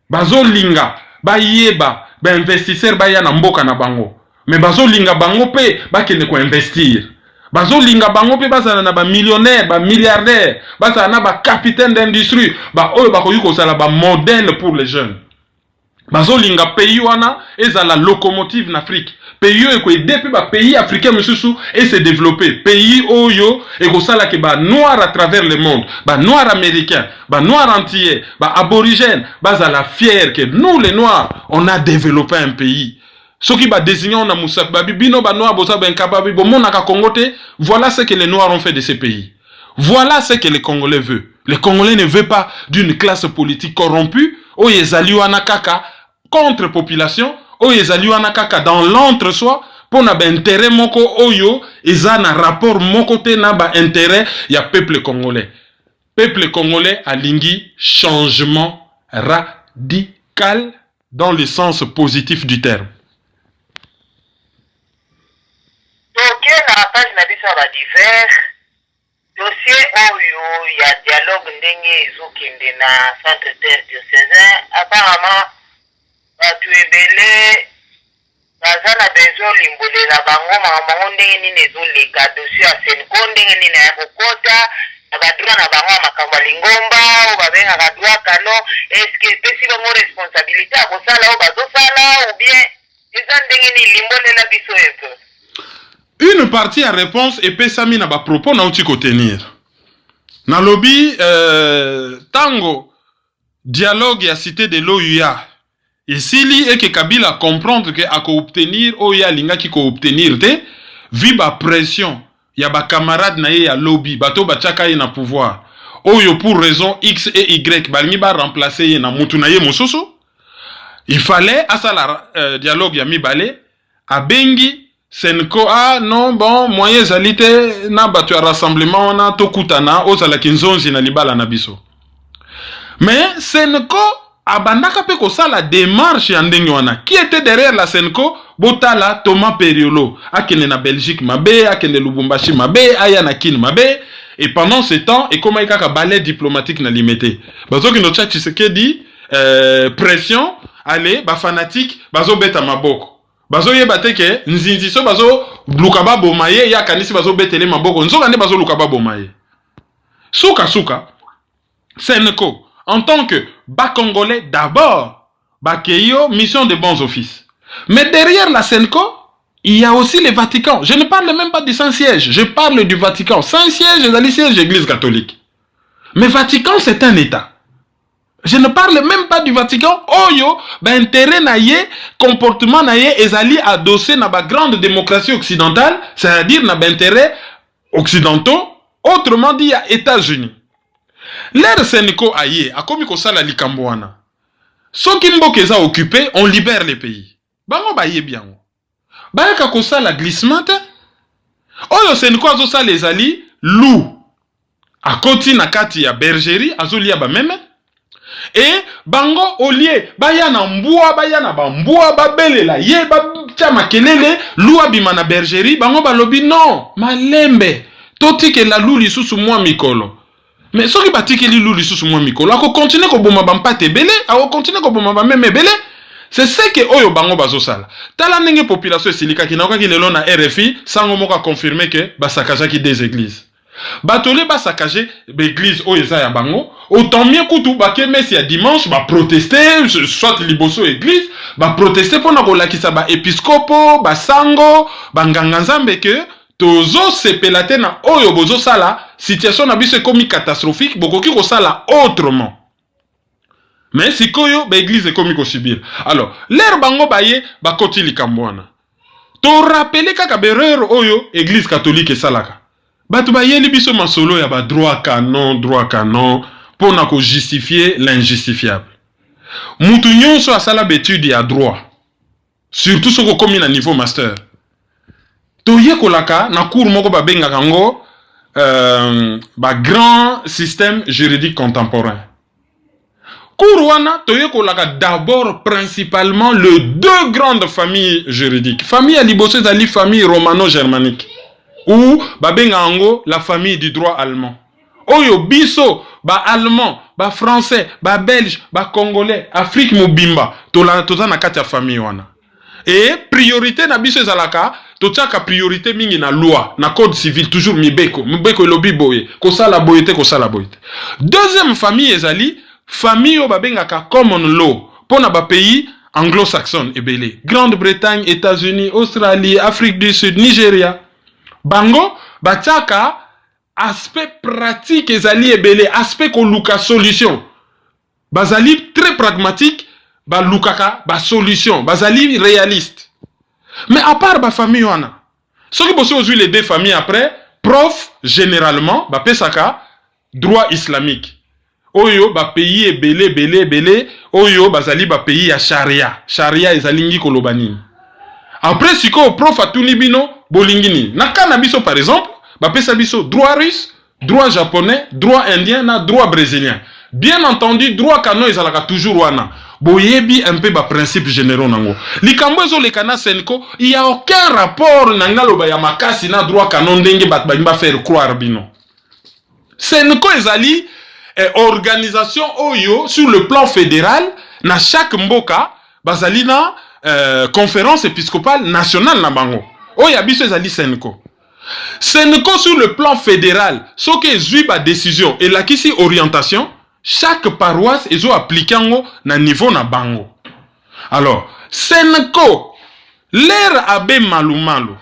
Bazolinga ba yeba ba investisseur ba ya na mboka na bango. Mais bazolinga bango pe ba kende ko investir. Bazolinga bango pe bazala na ba millionnaire, ba milliardaire, bazala na ba capitaine d'industrie, ba oyo ba koyi kozala ba modèle pour les jeunes. Bazolinga pays wana ezala locomotive en Afrique. Pays oyo ko depuis ba pays africain mususu et se développer. Pays oyo e kosala ke ba noir à travers le monde, ba noir américain, ba noir antillais, ba aborigène, bazala fier que nous les noirs on a développé un pays. Ceux qui va désigner on a Moussa Babino ba noir bosa ben kababi bo monaka Congote, voilà ce que les noirs ont fait de ces pays. Voilà ce que les Congolais veulent. Les Congolais ne veulent pas d'une classe politique corrompue, oyezali wana kaka contre population, oyezali wana kaka dans l'entre-soi pour na ba intérêt moko oyo eza na rapport moko te na ba intérêt ya peuple congolais. Peuple congolais a lingi changement radical dans le sens positif du terme. Donc, na page na biso ba divers dossier oyo ya dialogue ndenge ezokende na centre terre diocésain apparemment batu ebele baza na besoin limbolela bango makambo ndenge nini ezoleka dossier ya senko ndenge nini ya kokota na badroit na bango ya makambo ya lingomba oyo babengaka droit canon eske epesi bango responsabilité ya kosala oyo bazosala ou bien eza ndenge nini limbolela biso epe. Une partie à réponse et pesami na ba propos na uti ko tenir. Na lobby tango dialogue ya cité de l'OUA. Ici li et que Kabila comprendre que a ko obtenir oya linga ki ko obtenir te vi ba pression ya ba camarade na ye ya lobby bato ba chaka ye na pouvoir. Oyo pour raison X et Y balingi ba remplacer ye na mutu na ye mosusu. Il fallait à ça la dialogue ya mibale a bengi Senko ah non bon moyen zalité na batu ya rassemblement na tokutana ozala kinzonzi na libala na biso. Mais Senko abandaka pe ko sala démarche ya ndenge wana. Qui était derrière la Senko? Botala Thomas Periolo akende na Belgique mabe akende Lubumbashi mabe aya na kin mabe et pendant ce temps et comme ikaka balai diplomatique na limité. Bazo ki no tcha Tshisekedi pression allez ba fanatique bazo beta maboko. Bazo yebate ke nzinzi so bazo lukaba bomaye ya kanisi bazo betele maboko nzoka nde bazo lukaba bomaye suka Senko en tant que bas congolais d'abord bakeyo mission de bons offices mais derrière la Senko il y a aussi le Vatican. Je ne parle même pas du Saint-Siège, je parle du Vatican. Saint-Siège c'est le siège de l'église catholique mais Vatican c'est un état. Je ne parle même pas du Vatican. Oyo, ben intérêt naie, comportement naie, ezali adossé na ba grande démocratie occidentale, c'est-à-dire na ba intérêt occidentaux, autrement dit à États-Unis. L'air Senko aye, a komi ko sala likambo wana. Soki mboka eza occupé, on libère les pays. Bango ba ye bien. Ba ka ko sala glissement te. Oyo Senko azo sala ezali lou. A koti na kati ya bergerie, azoli ya ba meme. Et bango olie baya na mbua baya na bambua babelela ye ba chama kelele lua bima na bergerie bango balobi non malembe totike la luli susu mwa mikolo mais soki batike li luli susu mwa mikolo ako continuer ko boma bampate belé ako continuer ko boma ba meme belé c'est ce que oyo bango bazosala tala ndenge population esilika ki na okaki lelo na RFI sango moko confirmer que basakajaki des églises. Batole ba saccager l'église o eza ya bango autant mieux kutu ba ke mesi ya dimanche ba protester soit liboso église ba protester pona ko lakisa ba épiscopo ba sango ba nganga nzambe ke tozo sepelate na oyo bozo sala situation na biso komi catastrophique bokoki ko sala autrement Mais sikoyo ba église ekomi ko subir. Alors, l'air bango baye ba koti likambwana. To rappeler kaka berero oyo église catholique esalaka. Batu bayeli biso masolo ya ba droit canon pour na ko justifier l'injustifiable. Mutu nyonso asala betude ya droit. Surtout soko komi na niveau master. To yekolaka na cours moko ba benga kango ba grand système juridique contemporain. Kourouana, toyekolaka d'abord principalement les deux grandes familles juridiques. Famille Aliboso Zali, famille romano-germanique. Ou babenga ango la famille du droit allemand. Oyo biso, ba allemand, ba français, ba belge, ba congolais, Afrique mobimba, toza na kati ya famille wana. Et priorité na biso ezalaka, totiaka priorité mingi na loi, na code civil, toujours mibeko elobi boye, kosala boyete. Deuxième famille ezali, famille au babengaka common law pour na ba pays anglo-saxon ebele. Grande-Bretagne, États-Unis, Australie, Afrique du Sud, Nigeria. Bango batiaka aspect pratique ezali ebele, aspect koluka solution. Bazali très pragmatique, ba lukaka ba solution, bazali réaliste. Mais à part ba famille wana, ceux qui bossent aujourd'hui les deux familles après, prof généralement ba pesaka droit islamique. Oyo ba pays belé oyo bazali ba pays ya sharia ezalingi kolobani. Après siko prof atuni bino bolingini na kana biso par exemple ba pesa biso droit russe, droit japonais, droit indien na droit brésilien. Bien entendu droit canon ezalaka toujours wana. Boyebi un peu ba principe généraux nango. Likambo ezo le kana senko, il y a aucun rapport na ngaloba ya makasi na droit canon ndenge ba faire croire bino. Senko ezali organisation oyo sur le plan fédéral na chaque mboka bazali na conférence épiscopale nationale na bango oyo abiso ezali Senko sur le plan fédéral soki ezwi ba décision et lakisi orientation chaque paroisse ezo appliquango na niveau na bango. Alors Senko l'ère abbé Malumalu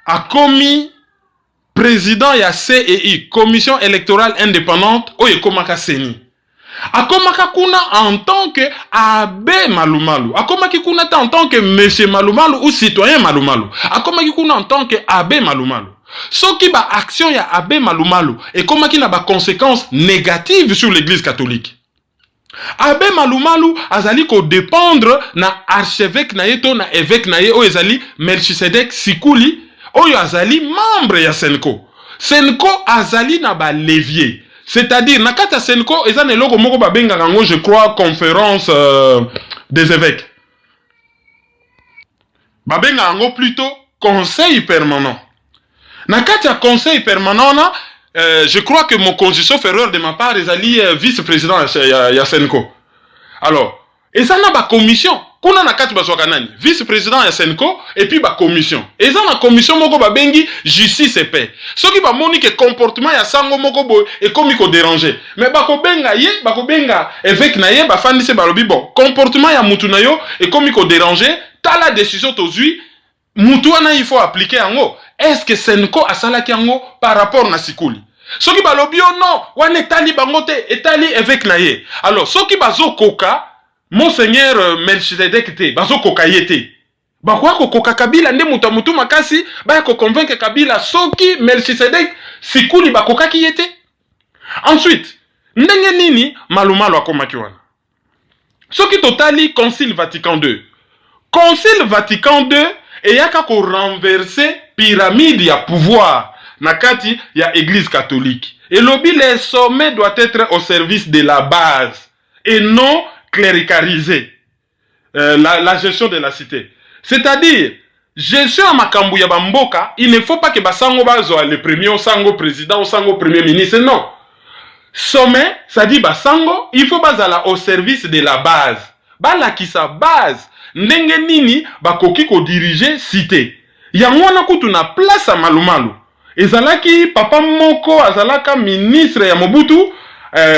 a commis président ya CEI, Commission électorale indépendante, oye komaka seni. Akomaka kuna en tant que abbé Malumalu. Akomaki kuna en tant que monsieur Malumalu ou citoyen Malumalu. Akomaki kuna en tant que abbé Malumalu. Soki ba action ya abbé Malumalu et komaki na ba conséquences négatives sur l'église catholique. Abbé Malumalu azali ko dépendre na archevêque na yeto na évêque na ye o ezali Melchisedek Sikuli. Oyo azali membre ya Senko. Senko azali na ba levier. C'est-à-dire, na kata Senko, ezan eloko moko ba benga kango, je crois, conférence des évêques. Ba benga kango plutôt conseil permanent. Na kata conseil permanent na, je crois que mon condition fait erreur de ma part, ezali vice-président ya Senko. Alors, ezan na ba commission. Kuna na kati bazwaka nani vice-président ya Senko et puis ba commission eza na commission moko ba bengi justice et paix soki ba moni ke comportement ya sango moko boy et komi ko déranger mais bako benga évêque na ye ba fandise ba lobi bon comportement ya mutu na yo et komi ko déranger ta la décision tozui mutu wana il faut appliquer yango est-ce que Senko asalaki yango par rapport na Sikuli soki ba lobi non wana etali bango te etali évêque na ye alors soki bazo koka Monseigneur Melchisedek te, bazo kokayete. Bakwa koka Kabila nde mutu makasi, ba ko convaincre Kabila soki Melchisedek Sikuli bakoka kiyete. Ensuite, ndenge nini Malumalu akomaki wana. Soki totali Concile Vatican II. Concile Vatican II eyaka ko renverser pyramide ya pouvoir na kati ya église catholique. Et lobi le sommet doit être au service de la base et non cléricaliser la gestion de la cité. C'est-à-dire, gestion à makambu ya bamboka, il ne faut pas que basango bazo le premier au sango président au sango premier ministre, non. Sommet, ça dit basango, il faut bazala au service de la base. Bala ki sa base, ndenge nini bakoki ko diriger cité. Yango na kutu na place à Malumalu. Ezalaki papa moko azalaka ministre ya Mobutu,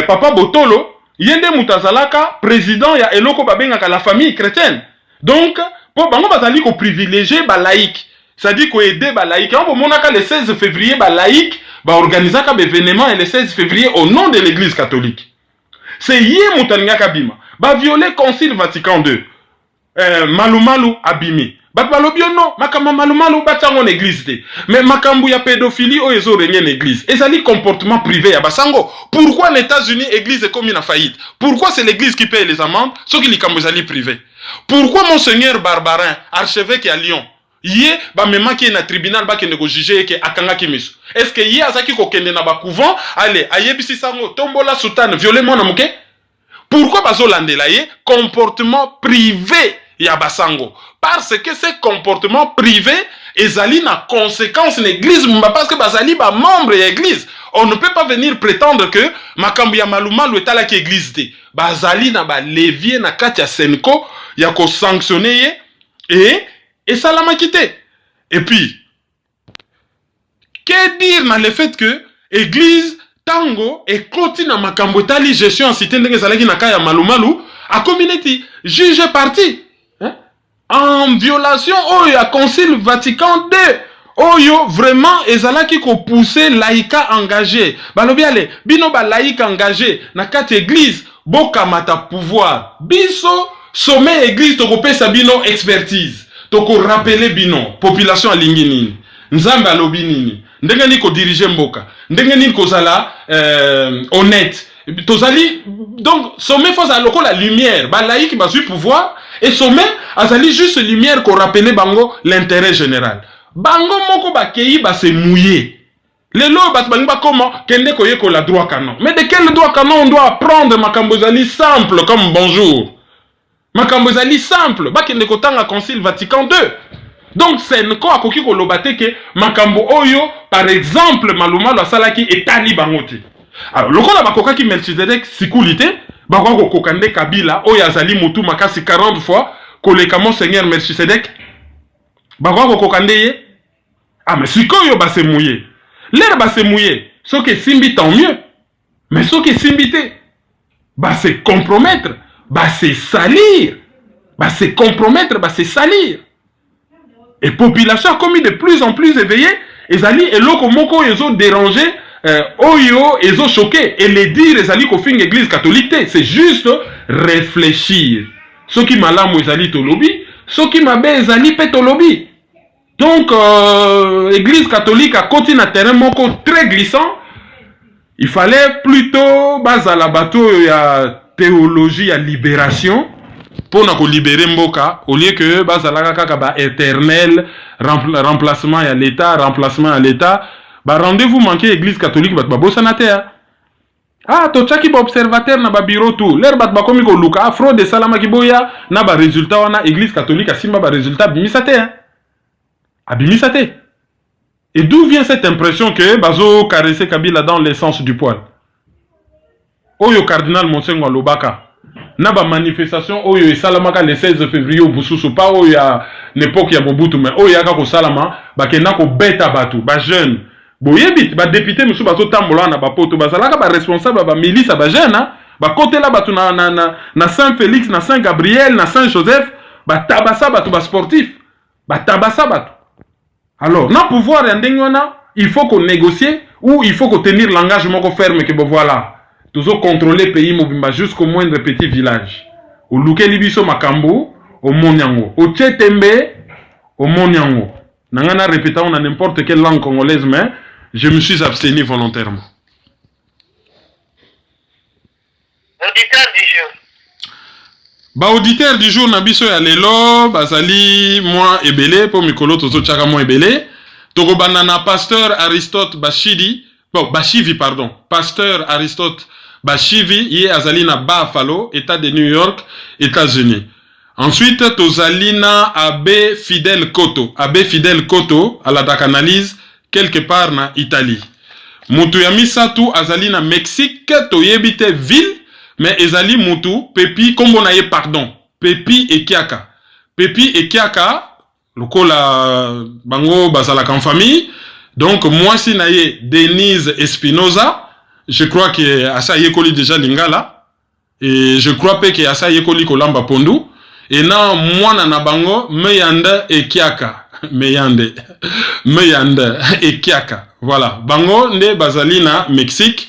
papa Botolo. Yende mutazalaka président ya eloko babengaka la famille chrétienne. Donc, pour bango bazali ko privilégier ba laïque. C'est-à-dire ko aider ba laïque. On monaka le 16 février ba laïque, ba organisaka ba événement et le 16 février au nom de l'église catholique. C'est yé mutangaka bima. ba violer concile Vatican II. Malumalu abimi. Bat balobio non, makamba malumalu batango l'église te. Mais makambu ya pédophilie o ezo régner l'église. Et ça li comportement privé ya basango. Pourquoi les États-Unis église est comme une faillite? Pourquoi c'est l'église qui paye les amendes, ce qui li kambozali privé? Pourquoi Monseigneur Barbarin, archevêque à Lyon, yé ba mema ki na tribunal ba kende ko juger ke akanga kimiso? Est-ce que yé azaki ko kende na ba couvent, allez, ayebisi sango tombola sultane violer mona muke? Pourquoi bazo landela yé comportement privé ya basango? Parce que ces comportements privés ezali na conséquence l'église parce que bazali ba membre de l'église. On ne peut pas venir prétendre que makambu ya malumalu etala ki église te. Bazali na ba levier na kati ya senko ya ko sanctionner et ça l'a quitté. Et puis que dire dans le fait que église tango et continue na makambu etali gestion en cité ndenge zalaki na kaya malumalu a community juge parti en violation au concile Vatican II. Oyo vraiment ezalaki ko pousser laïka engagé. Balobi ale bino ba laïka engagé na kati église boka mata pouvoir. Biso sommet église to ko pesa bino expertise. To ko rappeler bino population alingi nini. Nzambe alobi nini. Ndenge ni ko diriger mboka. Ndenge ni ko zala honnête. Tozali donc sommet faut aloko la lumière. Ba laïki ba su pouvoir et sommet azali juste lumière ko rappeler bango l'intérêt général. Bango moko ba kei ba se mouiller. Les lois bat bango comment kende ko yeko la droit canon. Mais de quel droit canon on doit apprendre makambo zali simple comme bonjour. Makambo zali simple ba kende ko tanga concile Vatican II. Donc c'est nko akoki ko lobate ke makambo oyo par exemple malumalo asalaki etali bango te. Alors lokola bakoka ki Melchizedek sikulité bako ko kokande Kabila oyo azali mutu makasi 40 fois koleka Monseigneur Melchizedek bako ko kokande ye. Ah mais sikoyo ba se mouiller. L'air ba se mouiller. Ce qui simbi tant mieux. Mais ce qui simbi te ba se compromettre, ba se salir. Ba se compromettre, ba se salir. Et population comme de plus en plus éveillée, ezali eloko moko ezo déranger oyo ezo choqué et les dire ezali ko fin église catholique, c'est juste réfléchir. Ce qui malamu ezali tolobi, ce qui mabe ezali pe tolobi. Donc église catholique a continué à terrain moko très glissant. Il fallait plutôt bazala bateau ya théologie à libération pour nous libérer mboka au lieu que bazala kaka ba éternel remplacement à l'état ba rendez-vous manqué église catholique bat ba bosanatea. Ah to chaki ba observateur na ba bureau tout l'air bat ba komi ko luka fraude salama kiboya na ba résultat wana église catholique asimba ba résultat bimisate abimisate. Et d'où vient cette impression que bazo caresser Kabila dans le sens du poil? Oyo cardinal Monsengo Lobaka na ba manifestation oyo esalamaka le 16 février au Bususu pa oyo ya n'époque ya Mobutu mais oyo yaka ko salama ba kena ko beta batu ba jeune boyebi ba député musu bazo tambola na ba poto bazalaka ba responsable ba milice ba jeune ba côté là batu na Saint Félix na Saint Gabriel na Saint Joseph ba tabasa batu ba sportif ba tabasa batu. Alors na pouvoir ya ndenge wana il faut qu'on négocie ou il faut qu'on tenir l'engagement qu'on ferme que bon voilà toujours contrôler pays mobimba jusqu'au moindre petit village. Au Lukeli biso makambo, au Monyango, au Tchetembe, au Monyango. Nangana répétant dans n'importe quelle langue congolaise, mais je me suis abstenu volontairement. Auditeur du jour. Ba auditeur du jour na biso ya lelo bazali moi ebele po mikolo tozo tchaka moi ebele. Toko banana pasteur Aristote Bashidi, bon Bashivi pardon, pasteur Aristote Bashivi, yé azalina Buffalo, État de New York, États-Unis. Ensuite, tozalina Abbé Fidel Koto. Abbé Fidel Koto, à la Dakanalyse, quelque part na Italie. Mutu ya misatu azalina Mexique, toyebite ville, mais ezali mutu, Pepi, kombo na ye pardon, Pepi et Kiaka. Pepi et Kiaka, lokola bango bazalaka en famille, donc moi si na ye Denise Espinoza, je crois que Asa Yekoli déjà lingala et je crois pas que Asa Yekoli kolamba pondu et na mwana na bango Meyanda et Kiaka Meyande et Kiaka voilà bango nde bazalina Mexique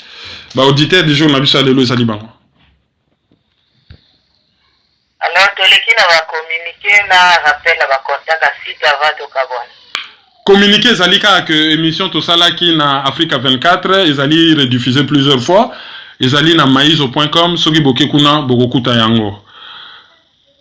ba auditeur du jour na biso lelo ezali bango. Alors, Tolekina va communiquer, na rappel va contact site avant de Kabon. Communiquer Zalika que émission tout ça là qui na Africa 24, ils allaient rediffuser plusieurs fois. Ils allaient na maizo.com, soki boke kuna bokokuta yango.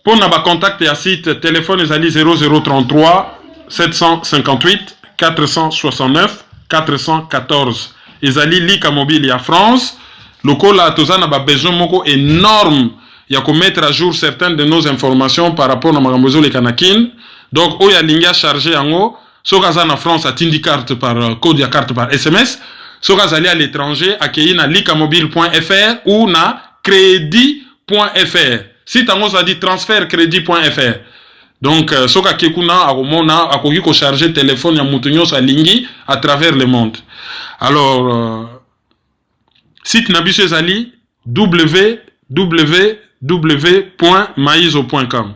Pour na ba contact ya site téléphone ils allaient 0033 758 469 414. Ils allaient lika mobile ya France. Lokola tozana ba besoin moko énorme ya ko mettre à jour certaines de nos informations par rapport à magambozo le kanakin. Donc oya linga chargé yango. Sokaza na France a tindi carte par code ya carte par SMS. Sokaza à l'étranger accueilli na likamobile.fr ou na crédit.fr. Si tango ça dit transfert crédit.fr. Donc soka kekuna akomona akoki ko charger téléphone ya mutunyo sa lingi à travers le monde. Alors site nabiso ezali www.maizo.com.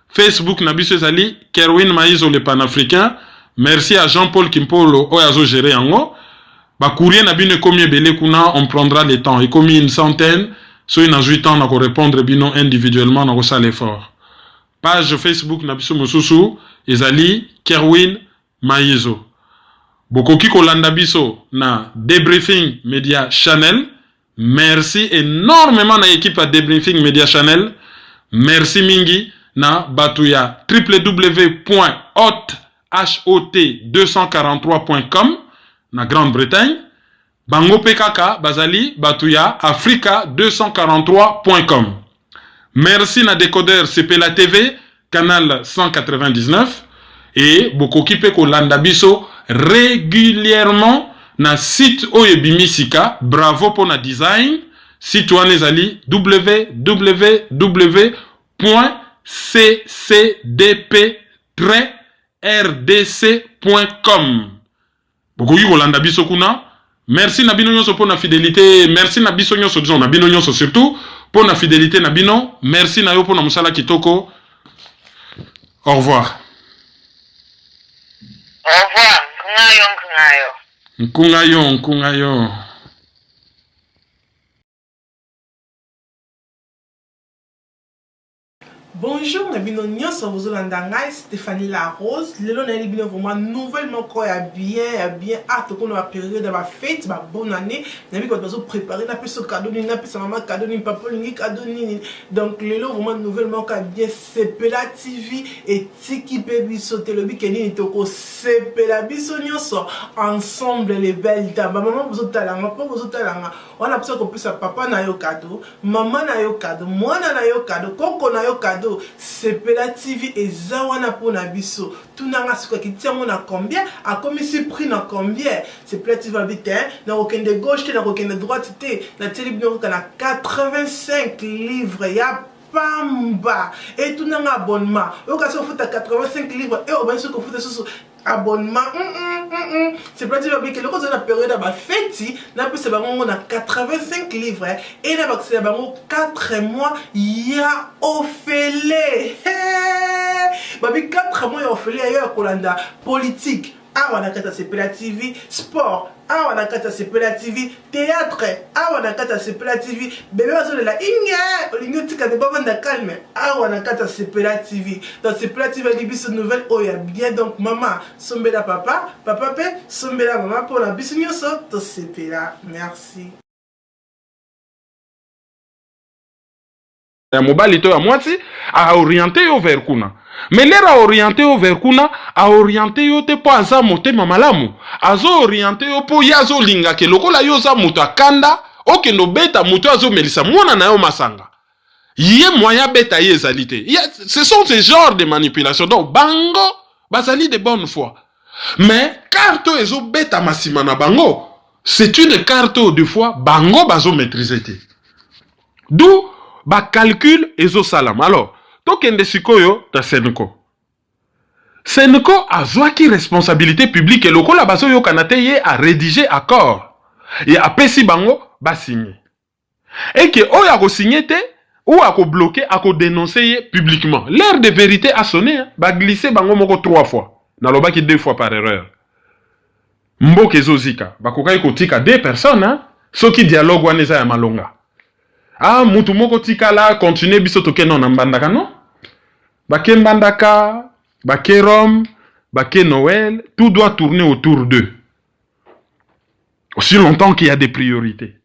Facebook nabiso ezali Kerwin Maizo le panafricain. Merci à Jean-Paul Kimpolo oyazo géré yango. Ba courrier nabino komi ebele kuna on prendra le temps et comme une centaine so ina 8 ans na ko répondre bino individuellement na ko sala effort. Page Facebook nabiso mosusu ezali Kerwin Maizo. Bokoki kolanda biso na Debriefing Media Channel. Merci énormément na équipe à Debriefing Media Channel. Merci mingi na batuya www.hot243.com na Grande-Bretagne. Bango PKK bazali batuya africa243.com. Merci na décodeur CPLA TV canal 199 et bokoki pe kolanda biso régulièrement na site oyebimisika bravo pour na design site wana ezali www.ccdp-rdc.com. bokoki kolanda biso kuna. Merci na bino nyonso pour na fidélité, merci na biso nyonso disons na bino nyonso surtout pour na fidélité na bino, merci na yo pour na musala kitoko. Au revoir. Au revoir. Nkungayo. Bonjour, Nabino Nyonso, vous avez Stéphanie Larose. Lelo na libino vraiment nouvellement quoi bien hâte qu'on a période de la fête, ma bonne année. Nabi quand nous préparer na peu ce cadeau ni na peu sa maman cadeau ni papa ni cadeau ni. Donc lelo vraiment nouvellement quoi bien CPLA TV et Tiki Baby sauter le bikini ni toko CPLA biso nyonso ensemble les belles dames. Maman vous otalanga, papa vous otalanga. On a besoin qu'on puisse papa na yo cadeau, maman na yo cadeau, moi na yo cadeau, koko na yo cadeau. CPLA TV et Zawana pour Nabiso. Tout n'a pas ce qui tient mon à combien, à combien c'est pris dans combien. CPLA TV habite, n'a aucun de gauche, n'a aucun de droite, n'a télévision qu'on a 85 livres, ya pamba. Et tout n'a abonnement. Au cas où on fout à 85 livres, et au bien sûr qu'on fout sur abonnement. C'est pas dire que le la période à fête, n'a plus c'est on a 85 livres et n'a pas c'est 4 mois ya offélé. Babi 4 mois ya offélé ailleurs Kolanda politique. Ah, on a kata CPLA TV, sport. Ah, on a kata CPLA TV, théâtre. Ah, on a kata CPLA TV, bébé va de la inga. On tika de baba na calme. Ah, on a kata CPLA TV. Dans CPLA TV, il y a des nouvelles. Oh, il y a bien donc maman, sombela papa, papa pe, sombela maman pour la bisougne to CPLA. Merci. Ya mobali to ya mwati a orienté yo vers kuna. Mais l'era orienté yo vers kuna a orienté yo te po aza motema malamu. Azo orienté yo po yazo linga ke lokola yo za mutu akanda oke no beta mutu azo melisa mwana na yo masanga. Yé moyen beta ye ezalité. Ce sont ces genres de manipulations. Donc bango bazali de bonne foi. Mais carte ezo beta masima na bango, c'est une carte de fois bango bazo maîtriser te. D'où ba calcul ezo salam. Alors, tokende sikoyo ta Senko. Senko a qui responsabilité publique et lokola bazo yo kanate ye a rédiger accord. Et a pesi bango ba signer. Et que o ya ko signer te ou a ko bloquer a ko dénoncer publiquement. L'heure de vérité a sonné, hein? Ba glisser bango moko 3 fois. Na loba ki 2 fois par erreur. Mboke zozika, ba kokai ko tika 2 personnes, hein? Soki dialogue wana eza ya malonga. Ah, mutu moko tikala continue biso toke non na mbandaka non? Bake mbandaka, bake Rome, bake Noël, tout doit tourner autour d'eux. Aussi longtemps qu'il y a des priorités.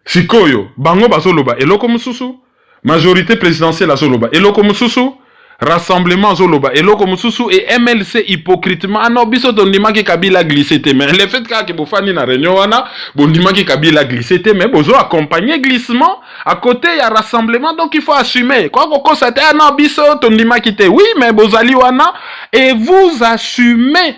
Sikoyo, bango bazoloba, eloko mususu, majorité présidentielle azoloba, eloko mususu, rassemblement azoloba, eloko mususu, et MLC hypocritement, ah non, biso tondima ki Kabila glissé te, mais le fait que bofani na réunion wana, bondima ki Kabila glissé te, mais bozo accompagner glissement, à côté il y a rassemblement, donc il faut assumer. Quoi qu'on constate, ah non, biso tondima ki te, oui, mais bozali wana, et vous assumez.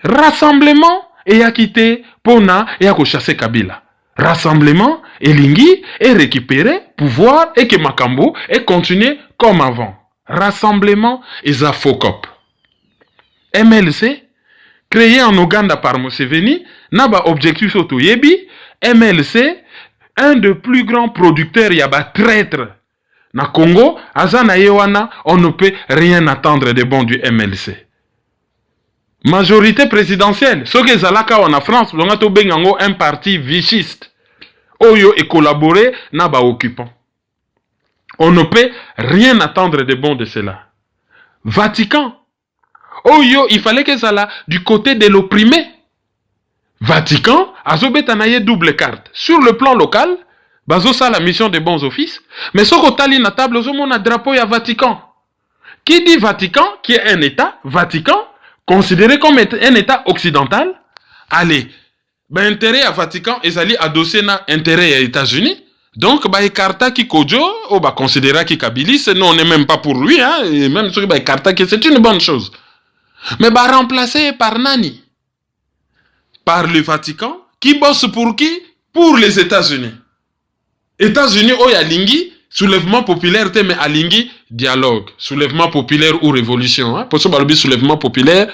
Rassemblement et à quitter Pona et à chasser Kabila. Rassemblement et lingi et récupérer pouvoir et que Makambo et continuer comme avant. Rassemblement et Zafokop. MLC créé en Ouganda par Museveni n'a pas objectif auto yebi. MLC un des plus grands producteurs yaba traître na Congo azana yewana on ne peut rien attendre de bon du MLC. Majorité présidentielle, ce que Zalaka en France, on a un parti vichiste. Oyo et collaborer n'a pas occupant. On ne peut rien attendre de bon de cela. Vatican. Oyo, il fallait que ça là du côté de l'opprimé. Vatican, azobetanaye double carte. Sur le plan local, bazo ça la mission des bons offices. Mais ce que na table, on a drapeau à Vatican. Qui dit Vatican, qui est un État, Vatican, considéré comme un État occidental, allez, ben intérêt à Vatican, et allez adosser na intérêt aux États-Unis. Donc, bah, Karta qui Kojo, oh, bah, considéra qui Kabilis, nous, on n'est même pas pour lui, hein, et même sur bah, Karta qui, c'est une bonne chose. Mais, bah, remplacé par Nani? Par le Vatican, qui bosse pour qui? Pour les États-Unis. États-Unis, oh, y a Lingi, soulèvement populaire, mais à Lingi, dialogue. Soulèvement populaire ou révolution. Hein? Pour ça, le soulèvement populaire,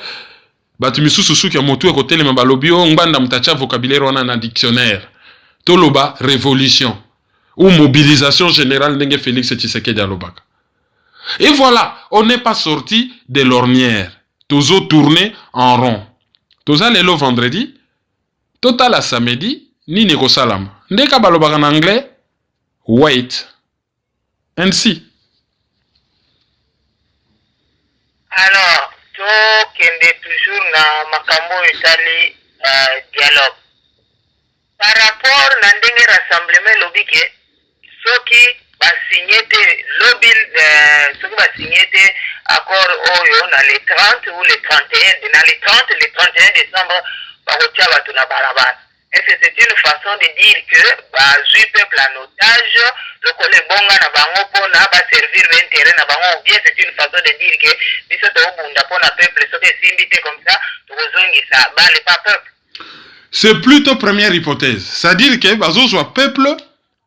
tu me sous qui a monté à côté, mais balobi, on bande à vocabulaire, on a un dictionnaire. Toloba, révolution. Ou mobilisation générale, n'enge Félix Tshisekedi Alobaka. Et voilà, on n'est pas sorti de l'ornière. Toujours tourné en rond. Toujours le vendredi, total à samedi, ni négo salam. Ndeka balobaka en anglais, wait. And see. Alors, tokende toujours na makambo etali dialogue. Par rapport na ndenge rassemblement lobike, soki basigné te lobby, soki basigné te accord oyo na les 30 ou les 31, na les 30 les 31 décembre bakotia bato na barabara. Est-ce que c'est une façon de dire que bazui peuple en otage, le collègue bonga na bango pona ba servir l'intérêt na bango, ou bien c'est une façon de dire que biso to bunda pona peuple soki simbité comme ça, to zongi ça ba le pas peuple. C'est plutôt première hypothèse. C'est-à-dire que bazo soit peuple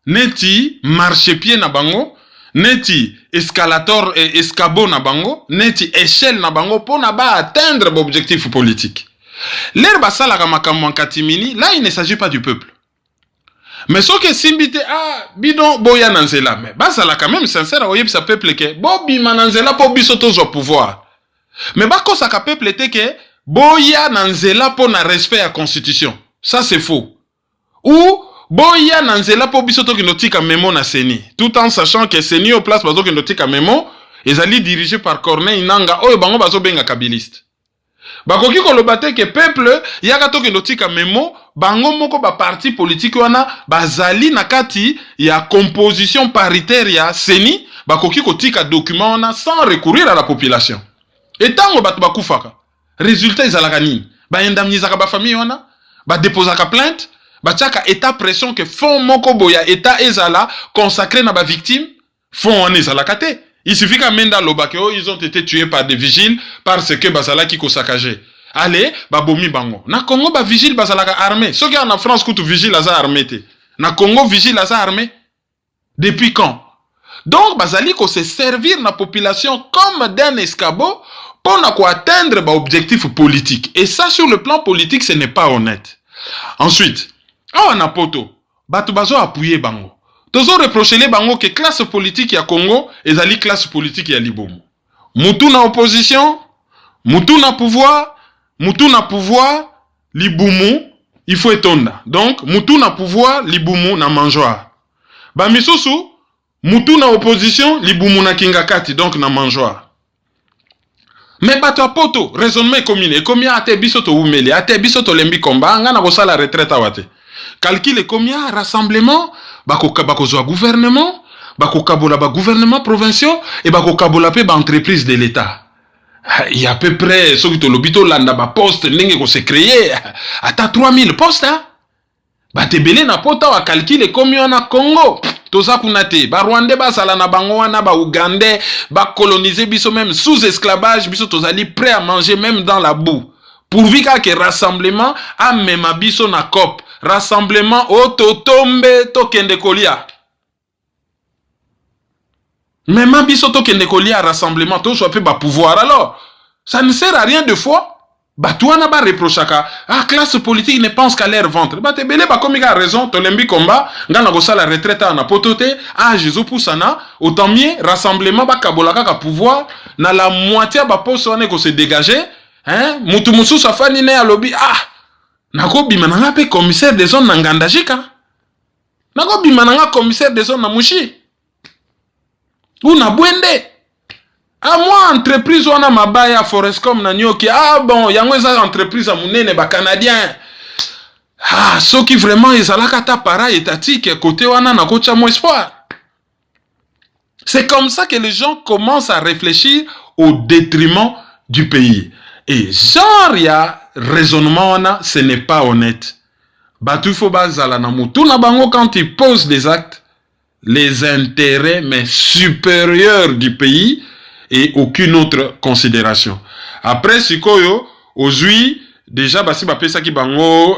neti marchepied na bango, neti escalator et escabeau na bango, neti échelle na bango pona ba atteindre l'objectif politique. L'herbe salaka makambo katimini, là il ne s'agit pas du peuple. Mais ce que simbité bidon boya nanzela, mais basala quand même sincère oyeb sa peuple ke bobi mananzela po bisoto zo pouvoir. Mais ba ko saka peuple te ke boya nanzela po na respect à constitution. Ça c'est faux. Ou boya nanzela po bisoto ki notika memo na seni, tout en sachant que seni au place bazo ki notika memo, ezali dirigé par Corneille Nanga oyo bango bazo benga kabiliste. Bakoki kolobate ke peuple yaka toke notika memo bango moko ba parti politique wana bazali na kati ya composition paritaire ya seni bakoki kotika document wana sans recourir à la population. Et tango batu bakufaka résultat ezalaka nini? Ba indemnisaka ba famille wana ba déposaka plainte ba tiaka état pression que fond moko boya état ezala consacré na ba victime fond wana ezalaka te. Il suffit qu'à Menda Lobakeo, ils ont été tués par des vigiles parce que Basala qui kosakage. Allez, babomi bango. Na Congo, ba vigile Basala armé. Ce qui en France, coûte vigile à armé. Na Congo, vigile à armé. Depuis quand? Donc, Basali ko se servir na population comme d'un escabeau pour atteindre ba objectif politique. Et ça, sur le plan politique, ce n'est pas honnête. Ensuite, on a poto. Batu bazo appuyer bango. Toujours reprocher les bango que classe politique ya Congo et la classe politique ya Libomo. Moutou na opposition, moutou na pouvoir, Liboumou, il faut étonda. Donc, mutu na pouvoir, libumu na manjoa. Ba misusu, mutu na opposition, libumu na kingakati, donc na manjoa. Mais bato poto, raisonnement commun, combien ate bisoto umeli, ate bisoto lembi komba, nga na kosa la retraite awate. Calcule combien rassemblement, bako zoa gouvernement, bako kabola ba gouvernement provinciaux, et bako kabola pe ba entreprise de l'État. Il y a à peu près, ceux qui te l'obito landa ba poste, n'enge ko se créer, ata 3000 postes, hein. Ba te belé na pota wa calcule combien on a Congo. Toza kunate, ba Rwandais ba sala na bango wana, ba Ougandais, ba coloniser biso même sous esclavage, biso tozali prêt à manger même dans la boue. Pourvu que rassemblement a même biso na COP. Rassemblement au totombe tokende kolia. Même biso tokende kolia rassemblement to soit ba pouvoir alors. Ça ne sert à rien de fois. Bah toi na ba reprochaka. Ah classe politique ne pense qu'à leur ventre. Bah te belé ba comme il a raison, to lembi combat, ngana gosa la retraite na potote, ah Jésus poussana, autant mieux rassemblement ba kabolaka ka pouvoir na la moitié ba poste on est ko se dégager, hein? Mutu musu safani ne ya lobby ah nako bimananga pe commissaire des zones nangandajika. Nako bimananga commissaire des zones na mushi. Ou na bwende. Ah moi entreprise wana mabaya Forescom na nyoki. Ah bon, yango eza entreprise a munene ba canadien. Ah, ceux qui vraiment ezalaka ta para étatique côté wana na kocha mo espoir. C'est comme ça que les gens commencent à réfléchir au détriment du pays. Et genre ya raisonnement wana, ce n'est pas honnête. Batu fo bazala na mutu na bango quand ils posent des actes, les intérêts mais supérieurs du pays et aucune autre considération. Après sikoyo aujourd'hui déjà basi ba pesa ki bango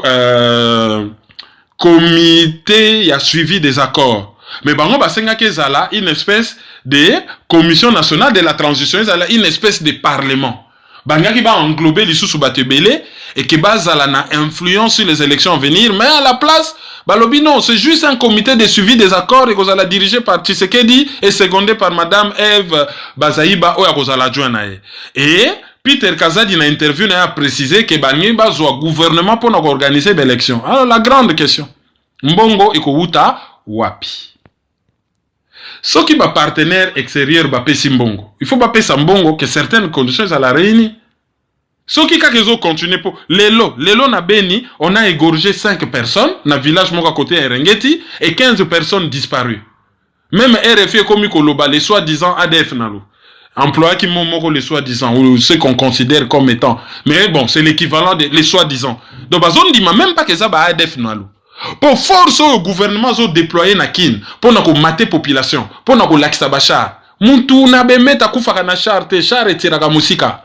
comité y a suivi des accords. Mais bango basenga ke zala une espèce de commission nationale de la transition, zala une espèce de parlement. Banga qui va englober les sous-batebele et qui base à la influence sur les élections à venir, mais à la place, balobi non, c'est juste un comité de suivi des accords et qu'on a dirigé par Tshisekedi et secondé par Madame Eve Bazaïba Oya Kozala Djouanae. Et Peter Kazadi, dans l'interview, a précisé que Bangi Bazoa gouvernement pour organiser l'élection. Alors la grande question, Mbongo et Kouta Wapi. Ce qui est partenaire extérieur va payer Mbongo. Il faut pas payer Mbongo que certaines conditions à la réunir. Ce qui a continué pour Lelo na Beni, on a égorgé 5 personnes dans le village Moka côté Erengeti et 15 personnes disparues. Même RFI comme Koloba, les soi-disant ADF nalo. Employés qui m'ont les soi-disant ou ceux qu'on considère comme étant. Mais bon, c'est l'équivalent des soi-disant. Donc on dit même pas que ça va ADF nalo. Pour force au gouvernement ont déployé na kin pour na ko mater population pour na ko lakisa bachar muntu na be meta kufaka na char te char etiraka musika.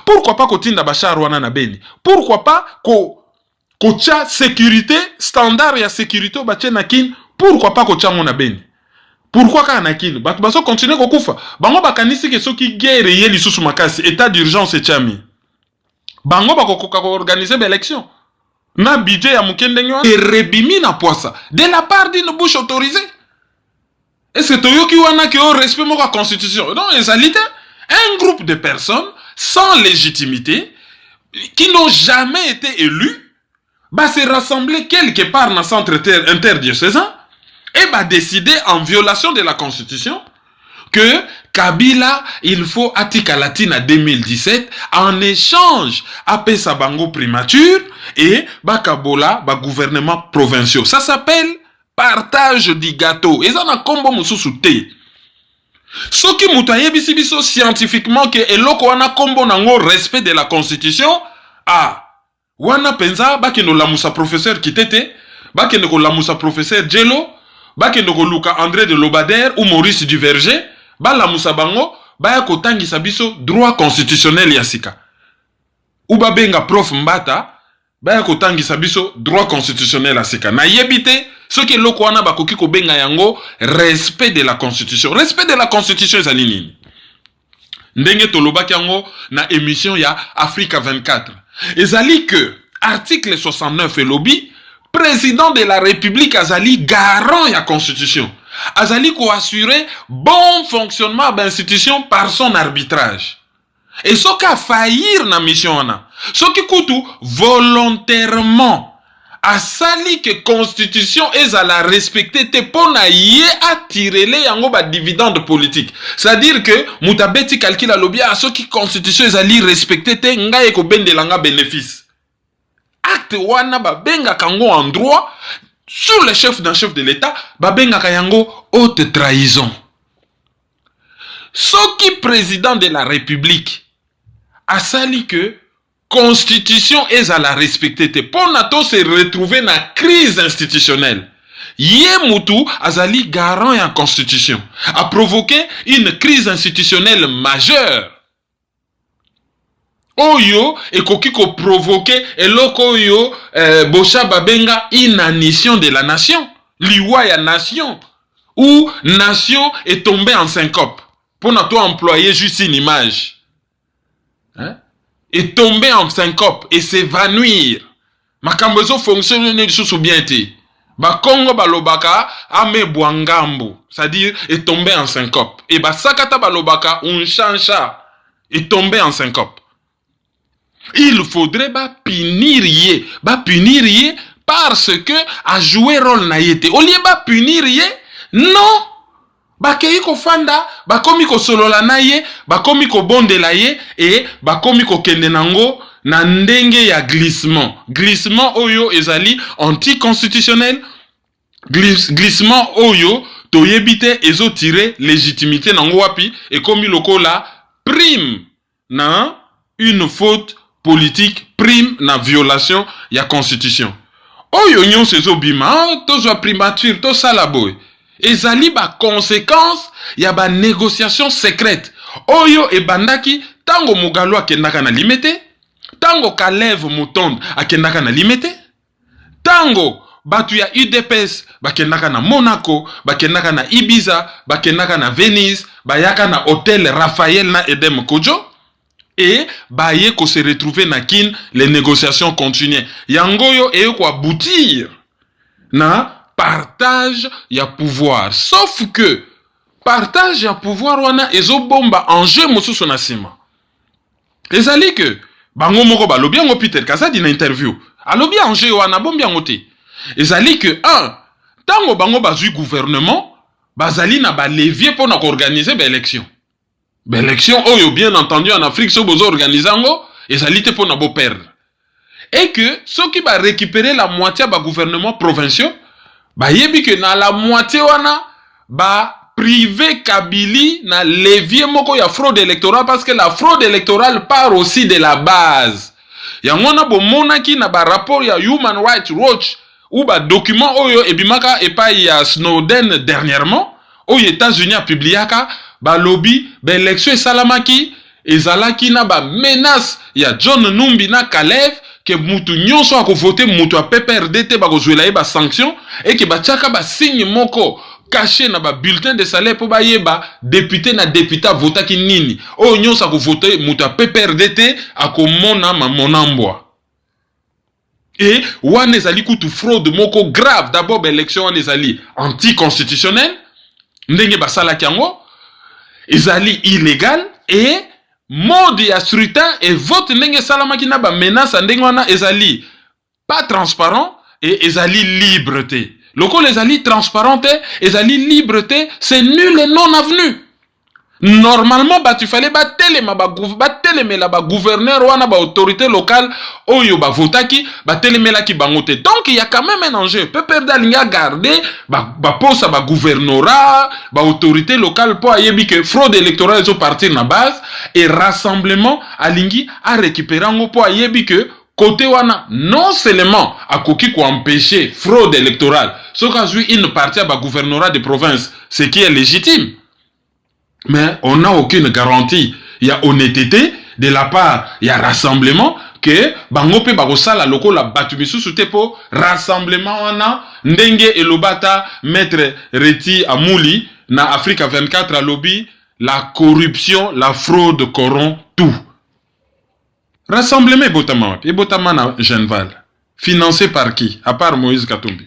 Pourquoi pas kotinda bachar wana na Beni? Pourquoi pas ko tia sécurité standard ya sécurité bache na kin? Pourquoi pas ko tia mona Beni? Pourquoi ka na kin bato baso continuer ko kufa bango bakanisi ke soki guerre ye lisusu makasi état d'urgence etiami bango bakokoka ko organiser l'élection na budget ya mukende nyo et rebimi na poisa de la part d'une bouche autorisée. Est-ce que toyoki wana ki au respect mo la constitution? Non, ezalité un groupe de personnes sans légitimité qui n'ont jamais été élus va se rassembler quelque part dans le centre interdiocésain et va décider en violation de la constitution que Kabila, il faut Atika Latina 2017 en échange à Pesabango primature et Bakabola, gouvernement provincial. Ça s'appelle partage du gâteau. Et ça n'a combo mususute. Ce qui moutaye bisibiso scientifiquement que eloko wana combo nango respect de la constitution. Ah, wana penza bakeno lamusa professeur kitete, bakeno lamusa professeur Djelo, bakeno luka André de Lobader ou Maurice Duverger. Bala musabango baya kotangisa biso droit constitutionnel ya sika. Uba benga prof Mbata baya kotangisa biso droit constitutionnel ya sika. Na yebite ce que loko wana bakoki ko benga yango respect de la constitution. Respect de la constitution ezali nini? Ndenge tolobaki yango na émission ya Africa 24. Ezali que article 69 elobi président de la République azali garant ya constitution. Azali ko assurer bon fonctionnement de l'institution par son arbitrage. Et ce qui a failli na mission wana, ce qui coûte volontairement asali que constitution ezala respecté te pona ye atirele yango ba dividende politique. C'est-à-dire que mutabeti calcul alobia soki constitution ezali respecté te ngai ko bendelanga bénéfice. Acte wana ba benga kango en droit sur le chef d'un chef de l'État ba benga kayango haute trahison. Soki président de la République asali que constitution est à la respecter te ponato se retrouver na crise institutionnelle. Ye mutu azali garant en constitution a provoqué une crise institutionnelle majeure. Oyo ekoki ko provoquer eloko oyo Bocha babenga inanition de la nation, liwa ya nation, où nation est tombée en syncope. Ponato employer juste une image. Hein? Et tomber en syncope et s'évanouir. Makambozo fonctionne sous bien été. Ba Congo balobaka ame boangambo, c'est-à-dire et tomber en syncope. Et ba sakata balobaka un chancha et tomber en syncope. Il faudrait punir ye parce que a joué rôle na yete. Au lieu punir ye, non. Bakei ko fanda, bakomi ko solola na ye, bakomi ko bondela ye, et bakomi ko kende nango na ndenge ya glissement. Glissement oyo ezali anticonstitutionnel. Glissement oyo toyebite ezo tirer légitimité nango wapi et komi lokola prime na une faute politique, prime na violation ya constitution. Oyo nyon sezo bima, tozo primature, to salaboy. Ezali ba conséquence ya ba négociation secrète. Oyo e bandaki tango Mugalo akendaka na limete, tango Kalev Mutonde akendaka na limete, tango batu ya UDPS bakendaka na Monaco, bakendaka na Ibiza, bakendaka na Venise, bayaka na hôtel Raphaël na Edem Kojo, et baye ko se retrouver na kin, les négociations continuent. Yangoyo e ko aboutir na partage ya pouvoir. Sauf que partage ya pouvoir wana ezo bomba enjeu mosusu na sima. Ezali que bango moko balobi yango Peter Kazadi na interview. Alobi enjeu wana bombi yango te. Ezali que tango bango bazui gouvernement bazali na ba levier pour na organiser ba élection. Ba élection oyo bien entendu en Afrique so bozo organiser ngo ezali te pour na bo perdre. Et que ceux qui va récupérer la moitié ba gouvernement provinciaux ba yebi que na la moitié wana ba privé Kabili na levier moko ya fraude électorale parce que la fraude électorale part aussi de la base. Yangona bo monaki na ba rapport ya Human Rights Watch ou ba document oyo ebimaka epa ya Snowden dernièrement aux États-Unis a publiaka ba lobby ba élection salamaki ezalaki na ba menace ya John Numbi na Kalev que mutu nyonso a voté mutu a PPRD te ba kozwela ba sanction et que ba tchaka ba signe moko caché na ba bulletin de salaire pour ba yeba député na député vota ki nini o nyonso a voté mutu a PPRD te a komona ma monambwa. Et wane ezali kutu fraude moko grave. D'abord ba élection wane ezali anticonstitutionnel ndenge basala kiango ezali illégal et mode ya scrutin et vote ndenge salamaki na ba menace ndenge wana ezali pas transparent et ezali liberté. Loko ezali transparent ezali liberté, c'est nul et non avenu. Normalement tu fallait telemela ba gouverneur wana ba autorité locale oyo ba votaki ba telemela ki bangote. Donc il y a quand même un enjeu. Peut perdre linga garder ba posa ba gouvernorat, ba autorité locale pour ayebi que fraude électorale zo partir na base et rassemblement alingi a récupérer ngo pour ayebi que côté wana non seulement a koki ko empêcher fraude électorale, so ka zui une partie ba gouvernorat de province, ce qui est légitime. Mais on n'a aucune garantie. Il y a honnêteté de la part, il y a rassemblement que bangope bagosala loko la batumisu sutepo rassemblement wana ndenge elobata maître Reti Amouli na Africa 24 a lobby la corruption, la fraude corrompt tout. Rassemblement Botama na Genval. Financé par qui? À part Moïse Katumbi.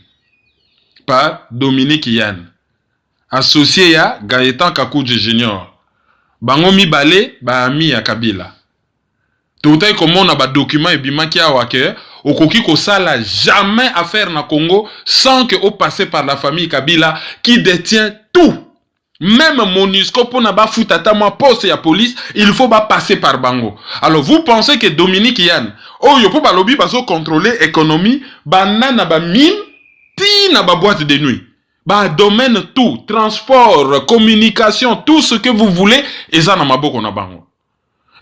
Par Dominique Yann. Associé à Gaëtan Kakoudji Junior. Bango mibale ba ami ya Kabila. Toutai comme on a ba document et bimaki a wake okoki kosala jamais affaire na Congo sans que o passer par la famille Kabila qui détient tout. Même MONUSCO pour na ba futata moi poste ya police, il faut ba passer par bango. Alors vous pensez que Dominique Yann, oh yo pour ba lobby bazo contrôler économie, banana ba mine, ti na ba boîte de nuit. Ba domaine tout, transport, communication, tout ce que vous voulez, et ça na maboko na bango.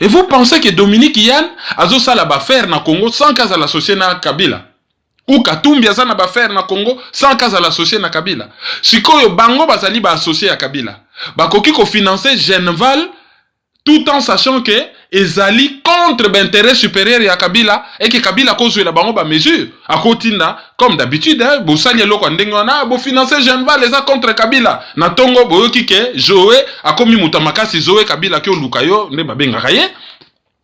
Et vous pensez que Dominique Yann azo sala ba faire na Congo sans qu'à l'associer na Kabila? Ou Katumbi azana ba faire na Congo sans qu'à l'associer na Kabila? Sikoyo bango bazali ba associé à Kabila. Ba koki ko financer Genval tout en sachant que ezali contre l'intérêt supérieur ya Kabila et que Kabila kozwe la bango ba mesure. A kotinda comme d'habitude bo sali loko ndenge wana bo financer Genval eza contre Kabila. Na tongo bo kike Joe akomi mutamakasi Joe Kabila ke lukayo nde babenga kaye.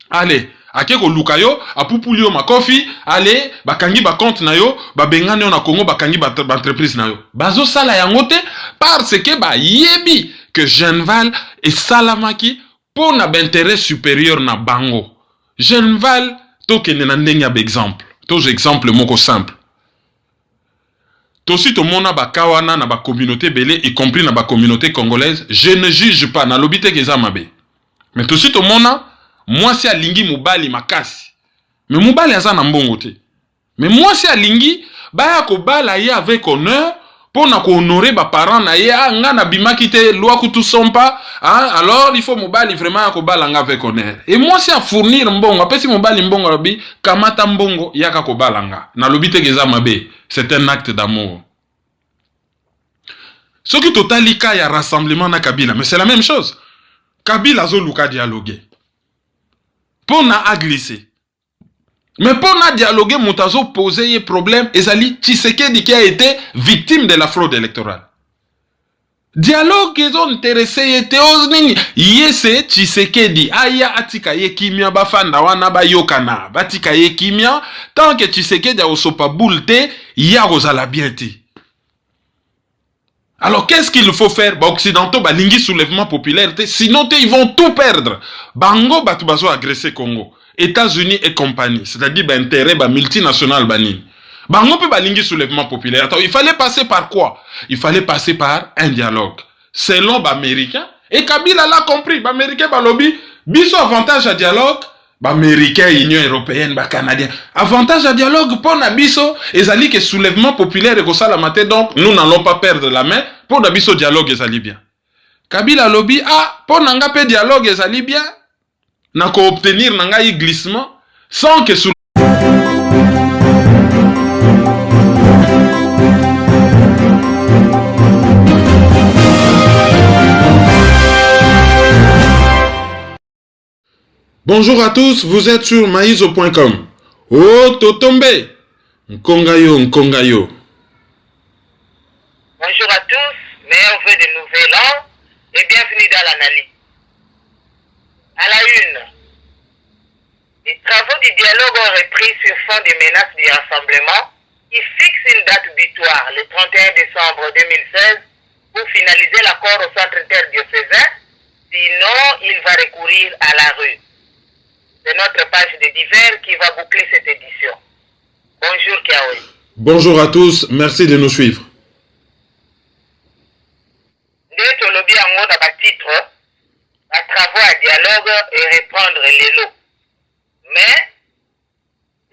Allez ake ko lukayo apupuli yo makofi ale bakangi ba compte na yo babengani yo na Congo bakangi ba entreprise na yo bazo sala yango te parce que ba yebi que Genval et salamaki pour na intérêt supérieur na bango. Genval tokende na ndenge ba exemple to exemple moko simple to si to mona ba kawana na ba communauté belé y compris na ba communauté congolaise, je ne juge pas na lobité ke za mabe mais to si to mona moi si alingi mubali makasi mais mubali aza na mbongo te mais moi si alingi baya ko bala ye avec honneur pour na ko honorer ba parents na ye nga na bimaki te loi kutu sompa hein? Alors il faut mubali vraiment ko bala nga avec honneur et moi si a fournir mbongo apesi mubali mbongo lobi kamata mbongo yaka ko bala nga na lobite keza mabe c'est un acte d'amour. Ce qui totali ka ya rassemblement na Kabila mais c'est la même chose. Kabila zo luka dialoguer pour na glisser. Mais pour na dialoguer, Moutazo poser un problème, ezali Tshisekedi qui a été victime de la fraude électorale. Dialogue ils ont intéressé était oznini. Yese Tshisekedi aya atika ye kimia bafanda wana ba yokana. Batika ye kimia tant que Tshisekedi a osopa boulte, ya rozala bienti. Alors qu'est-ce qu'il faut faire? Bah occidentaux ba lingi soulèvement populaire, sinon ils vont tout perdre. Bango batu bazo agresser Congo, États-Unis et compagnie, c'est-à-dire bah intérêt bah multinational bani. Bango peut ba lingi soulèvement populaire. Attends, il fallait passer par quoi? Il fallait passer par un dialogue. Selon bah américain et Kabila l'a compris, bah américain bah lobby, biso avantage à dialogue. Bah américain, Union européenne, bah canadien. Avantage à dialogue pour Nabiso, ezali que soulèvement populaire et que ça la matin, donc nous n'allons pas perdre la main pour Nabiso dialogue ezali bien. Kabila lobby, ah, pour nanga pe dialogue ezali bien, n'a qu'à obtenir nanga y glissement, sans que sous Bonjour à tous, vous êtes sur maizo.com. Oh, Totombe, Nkongayo, Nkongayo. Bonjour à tous, meilleurs vœux de nouvel an et bienvenue dans l'analyse. À la une, les travaux du dialogue ont repris sur fond des menaces du rassemblement qui fixe une date butoir, le 31 décembre 2016, pour finaliser l'accord au centre interdiocésain. Sinon, il va recourir à la rue. C'est notre page de divers qui va boucler cette édition. Bonjour Kiawe. Bonjour à tous, merci de nous suivre. Dès que lobby en haut dans titre, à travaux à dialogue et reprendre les lots. Mais,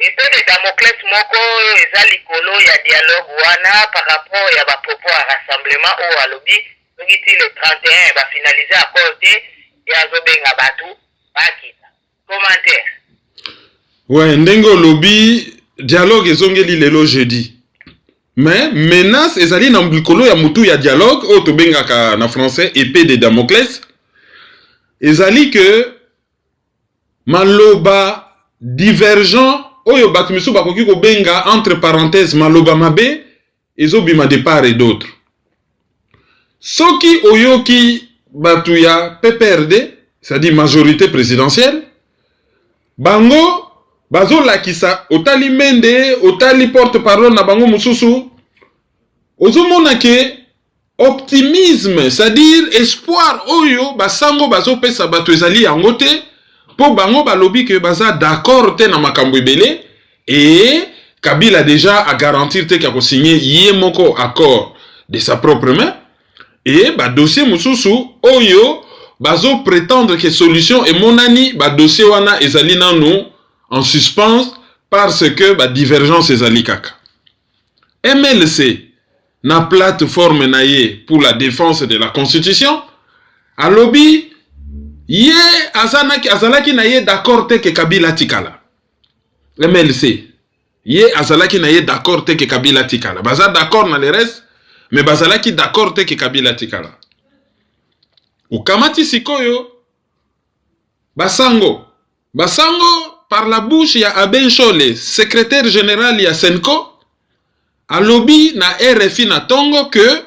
épée de Damoclès Moko et Zalikolo, il y a dialogue wana par rapport à ma propos à rassemblement ou à lobby. Donc ici le 31 va finaliser à côté et à Zobenga Batou, Bakita. Commentaire. Ouais, Ndengo lobby, dialogue ezongeli lelo jeudi. Mais menace ezali na mbikolo ya mutu ya dialogue o to bengaka na français épée de Damoclès. Ezali que maloba divergent oyo batu misu bakoki ko benga entre parenthèses maloba mabe ezobima de part et d'autre. Soki oyoki batu ya PPRD, c'est-à-dire majorité présidentielle, bango bazo lakisa otali mende otali porte-parole na bango mususu ozomona ke optimisme, c'est-à-dire espoir oyo basango bazo pesa bato ezali yango te po bango balobi ke baza d'accord te na makambo ebele Et Kabila déjà a garanti qu'il a signé Yemoko accord de sa propre main. Et bah dossier Moussousou, Oyo, bazo prétendre que solution et monani, bah dossier wana ezali nanou en suspens parce que bah divergence ezali kaka. MLC na plateforme naie pour la défense de la constitution. A lobby, ye azalaki na ye d'accord te que Kabila tikala. MLC. Ye azalaki na ye d'accord te que Kabila tikala. Baza d'accord na le reste, mais bazalaki d'accord te que Kabila tikala. Ukamati sikoyo, Basango par la bouche ya Aben Chole, secrétaire général ya Senko, a lobby na RFI na tongo que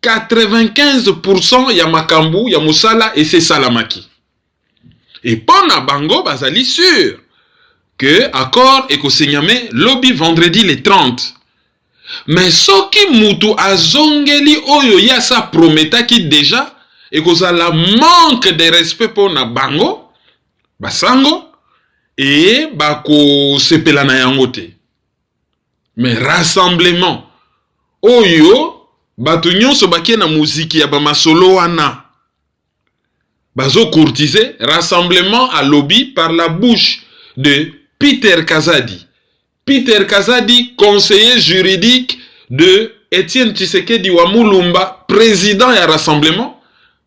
95% ya makambu ya musala et c'est salamaki. Et pona bango bazali sûr que accord et ko signame lobby vendredi le 30. Mais soki mutu azongeli oyo ya sa prometaki déjà et ko la manque de respect pona bango basango et bako sepela na yango te. Mais rassemblement oyo batu nyonso bakie na muziki ya bamasolo wana bazo courtiser rassemblement à lobby par la bouche de Peter Kazadi. Peter Kazadi, conseiller juridique de Etienne Tshisekedi Wamulumba, président ya rassemblement.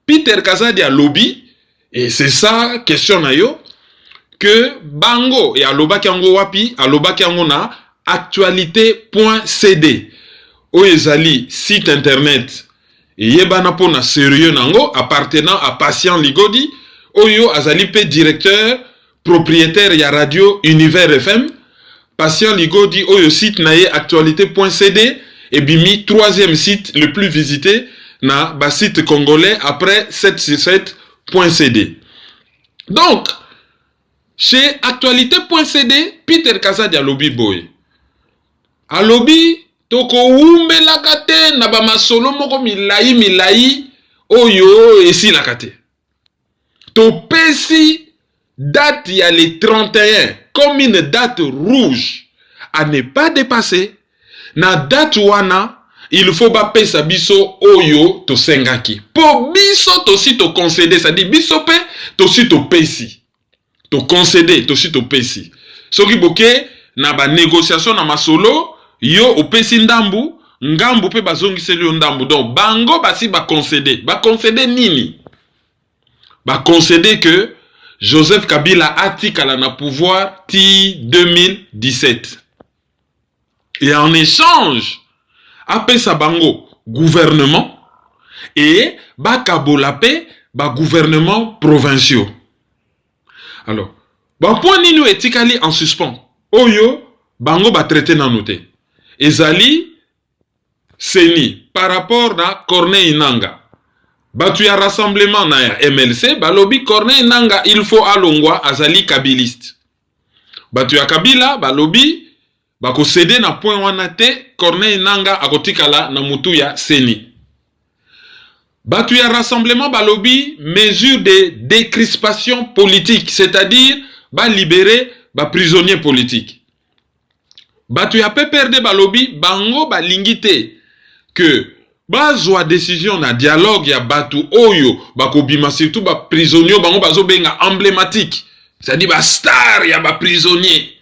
Peter Kazadi a lobby et c'est ça question na yo que bango et aloba kiango wapi aloba kiango na actualité.cd Oyezali site internet et yebana pona sérieux nango appartenant à Patient Ligodi Oyo azali pe directeur propriétaire ya radio Univers FM Patient Ligodi Oyo site naye actualité.cd et bimi troisième site le plus visité na ba site congolais après 767.cd. Donc chez actualité.cd Peter Kazadi a lobby boy a lobby toko umbela kate na ba masolo moko milai oyo esi la kate to pesi date ya le 31 comme une date rouge à ne pas dépasser na date wana il faut ba pesa biso oyo to sengaki po biso to si to concéder ça dit biso pe to si to pesi to concéder to si to pesi soki boke na ba négociation na masolo yo opesi ndambu ngambu pe bazongiseli ndambu donc bango basi ba concéder nini ba concéder que Joseph Kabila atikala na pouvoir ti 2017 et en échange apesa bango gouvernement et ba kabola pe ba gouvernement provinciaux. Alors ba point nini etikali en suspens oyo bango ba traité na noté ezali seni par rapport na Corneille Nanga batu ya rassemblement na ya MLC balobi Corneille Nanga il faut alongwa azali kabiliste batu ya Kabila balobi bako céder na point wana te Corneille Nanga akotikala na mutu ya seni batu ya rassemblement balobi mesure de décrispation politique c'est-à-dire ba libérer ba prisonniers politiques. Batu ya PPRD balobi bango balingite que bazwa décision na dialogue ya batu oyo bakobima surtout ba prisonniers bango bazo benga emblématique c'est-à-dire ba star ya ba prisonniers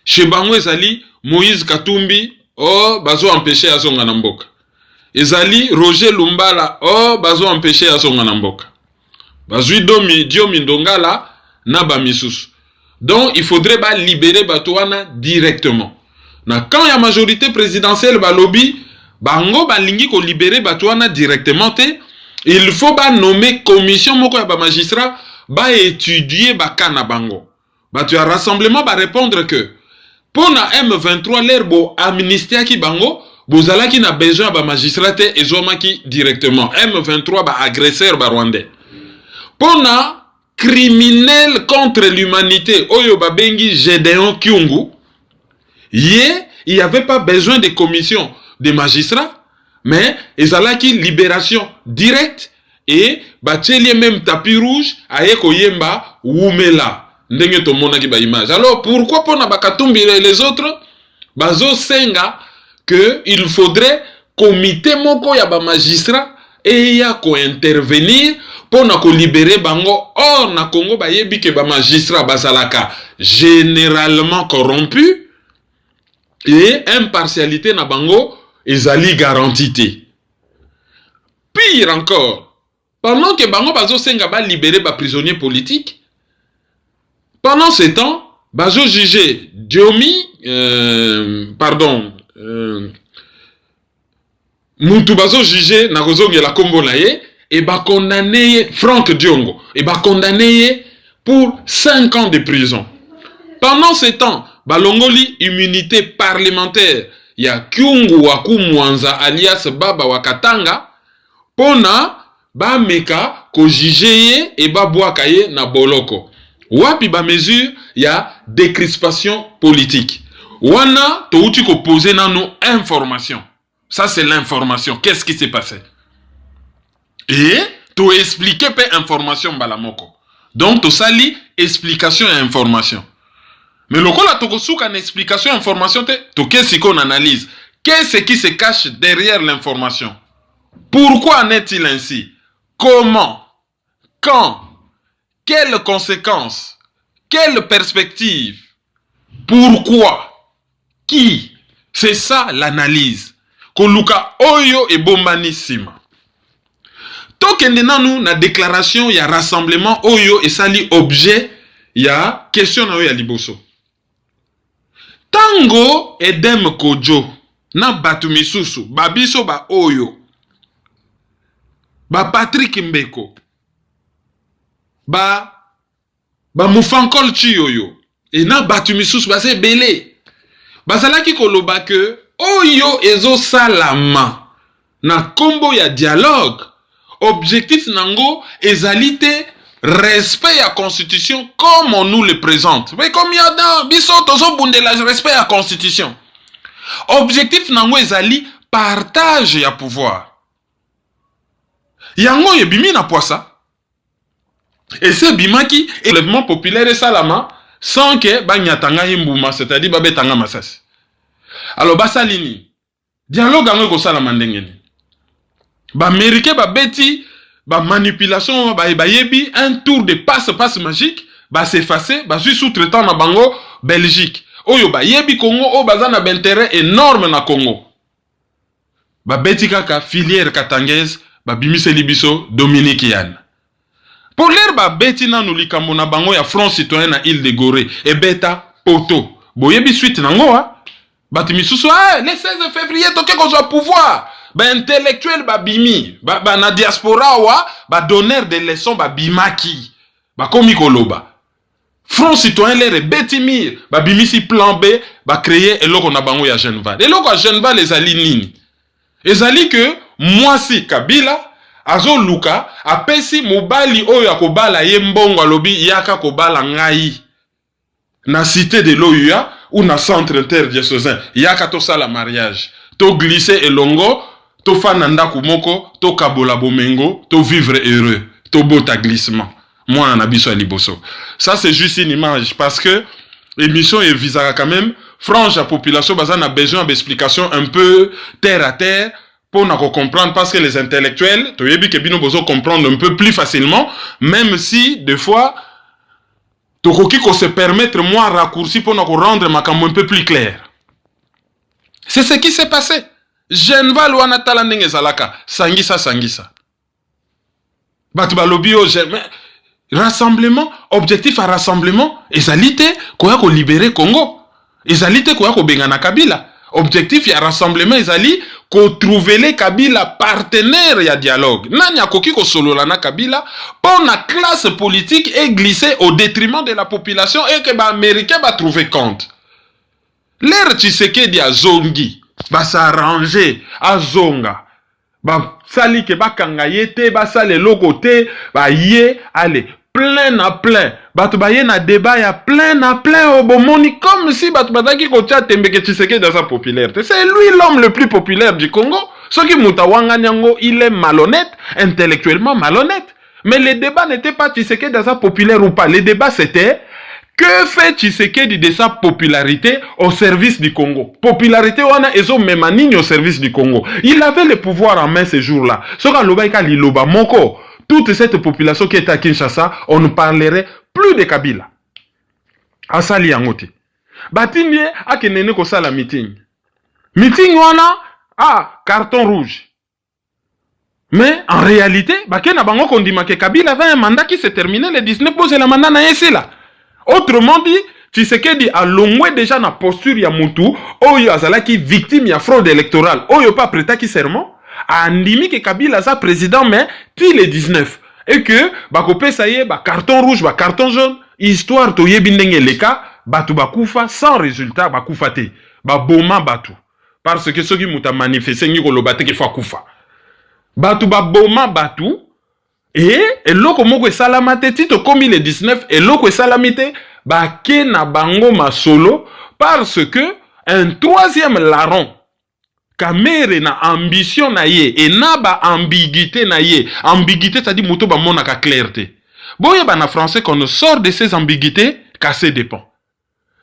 chez bango ezali Moïse Katumbi bazo empêcher azonga na mboka ezali Roger Lumbala bazo empêcher azonga na mboka bazui Diomi Ndongala na ba misusu donc il faudrait ba libérer batuana directement. Na quand ya majorité présidentielle ba lobby bango balingi ko libérer batuana directement te il faut ba nommer commission moko ya ba magistrat ba étudier ba kana bango batu ya rassemblement ba répondre que pour na M23 l'herbo amnistia ki bango bozalaki na besoin ba magistrat te ezomaki directement M23 ba agresseur ba rwandais pour na criminel contre l'humanité oyo ba bengi Gédéon Kyungu il n'y avait pas besoin de commission de magistrats, mais ils allaient qui libération directe et bateli même tapis rouge aye koyemba wumela ndenge to mona ki ba image. Alors pourquoi pour na Bakatumbi les autres bazo senga que il faudrait comité moko ya ba magistrat et ya ko intervenir pour na ko libérer bango. Or na Congo ba yebi ke ba magistrat bazalaka généralement corrompu et impartialité na bango ezali garantie. Pire encore, pendant que bango bazo senga ba libérer ba prisonniers politiques, pendant ce temps bazo jugé Diomi Moutou bazo jugé na kozongi la kombo na ye et ba condamné Franck Diongo et ba condamné pour 5 ans de prison. Pendant ce temps balongoli immunité parlementaire ya Kyungu Wakumwanza alias Baba Wakatanga pona ba meka ko jugé et ba boaka ye na boloko. Wapi ba mesure ya décrispation politique. Wana to uti ko poser nano information. Ça c'est l'information. Qu'est-ce qui s'est passé? Et to expliquer pe information balamoko. Donc to sali explication et information. Mais le cas là to kosuka na explication et information te to qu'est-ce qu'on analyse? Qu'est-ce qui se cache derrière l'information? Pourquoi en est-il ainsi? Comment? Quand? Quelles conséquences? Quelle perspective? Pourquoi? Qui? C'est ça l'analyse. Koluka oyo e bombanissima. Tokende nanu na déclaration ya rassemblement oyo e sali objet ya question na oyo ya liboso. Tango Edem Kojo na batu misusu babiso ba oyo ba Patrick Mbeko ba Mufankol Chiyoyo et na batu misusu ba se belé bazalaki koloba que oyo ezo salama na kombo ya dialogue objectif nango ezalité respect à constitution comme on nous le présente. Mais comme il y a dans biso tozo bundela respect à constitution. Objectif nango ezali partage ya pouvoir. Yango yebimi na poisa. Et c'est bimaki élèvement populaire et salama sans que banyatanga himbuma, c'est-à-dire babetanga masasi. Alors basalini dialogue yango ko salama ndengeni. Ba américain ba beti ba manipulation ba yebi un tour de passe magique ba s'effacer ba suis sous-traitant na bango Belgique. Oyo ba yebi Congo o bazana d'intérêt énorme na Congo. Ba beti kaka filière katangaise ba bimise libiso Dominique Yann. Pour l'air ba beti na nous likambo na bango ya Front Citoyen na Île de Gorée et beta poto. Boyebi suite nango ha. Bati misusu le 16 février toke ko zo pouvoir. Ba intellectuel ba bimi, ba na diaspora wa ba donneur de leçons ba bimaki. Ba komi koloba. Front Citoyen les betimir, ba bimi si plan B, ba créer eloko na bango ya Genval. Eloko ya Genval les ali nini. Ezali que moi si Kabila azo luka apesi mobali oyo akobala ye mbongo alobi yaka kobala ngai. Na cité de l'OUA ou na centre interdiocésain yaka to sala mariage. To glisser elongo to fananda kumoko, to kabola bomengo, to vivre heureux, to bota glissement. Moi, na biso liboso. Ça, c'est juste une image parce que l'émission est visera quand même frange la population, bazan a besoin d'explications un peu terre à terre pour nous comprendre parce que les intellectuels, to yebi ke bino bozo comprendre un peu plus facilement, même si, des fois, to koki ko se permettre moi raccourci pour nous rendre ma cam un peu plus clair. C'est ce qui s'est passé. Genval wana tala ndenge zalaka sangisa batu balobi o rassemblement objectif à rassemblement ezalité koya ko libérer Congo ezalité koya ko bengana Kabila objectif ya rassemblement ezali ko trouver les Kabila partenaire ya dialogue nani akoki ko solola na Kabila pour na classe politique et glisser au détriment de la population et que ba américain ba trouver compte l'air Tshisekedi a zongi ba s'arranger à zonga ba sali ke ba kanga yete ba sale lokote ba ye allez plein à plein batu ba ye na débat ya plein à plein au bomoni comme si batu badaki ko tia tembeke Tshisekedi dans sa popularité c'est lui l'homme le plus populaire du Congo ce qui mutawanga nyango il est malhonnête intellectuellement malhonnête mais le débat n'était pas Tshisekedi dans sa populaire ou pas le débat c'était Que fait Tshisekedi de sa popularité au service du Congo? Popularité, on a ezo memanigne au service du Congo. Il avait le pouvoir en main ces jours-là. Soka Lobaika Liloba Moko, toute cette population qui était à Kinshasa, on ne parlerait plus de Kabila. Asali Angote. Batimye a kenene ko sala meeting. Meeting wana, carton rouge. Mais en réalité, bakena bango kondima ke Kabila avait un mandat qui se terminait le 19 pour le mandat na yesi là. Autrement dit, Tshisekedi a longwe déjà na posture ya mutu, oyo azalaki victime ya fraude électorale, oyo pas prêta ki serment, a andimi ke Kabila za président mais ti le 19. Et que, bakope ça y est, carton rouge, carton jaune, histoire to yebi ndenge leka, batu bakufa sans résultat, bakufa te. Boma batu. Parce que ceux qui muta manifesté ngi kolobate ke fa kufa. Batu boma batu. Et eloko moko esalamate tito komi le 19 eloko esalamite bake na bango masolo parce que un troisième larron kamere na ambition na ye et na ba ambiguïté na ye ambiguïté c'est-à-dire moto ba monaka clarté boye ba na français qu'on sort de ces ambiguïtés casser dépend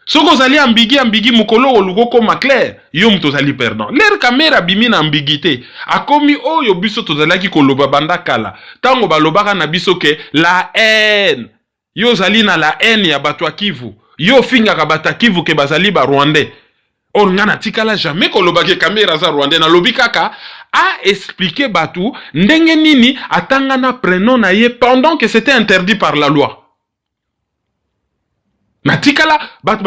soko zali ambigi mukolo olugo koma clair yo mto zali perdant l'air caméra bimi na ambiguïté akomi oyo biso to zalaki koloba banda kala tango balobaka na biso ke la haine yo zali na la haine ya bato Kivu yo finga ka bata Kivu ke bazali ba rwandais on ngana tikala jamais koloba ke caméra za rwandais na lobi kaka a expliqué batu ndenge nini atanga na prénom na ye pendant que c'était interdit par la loi. Natikala,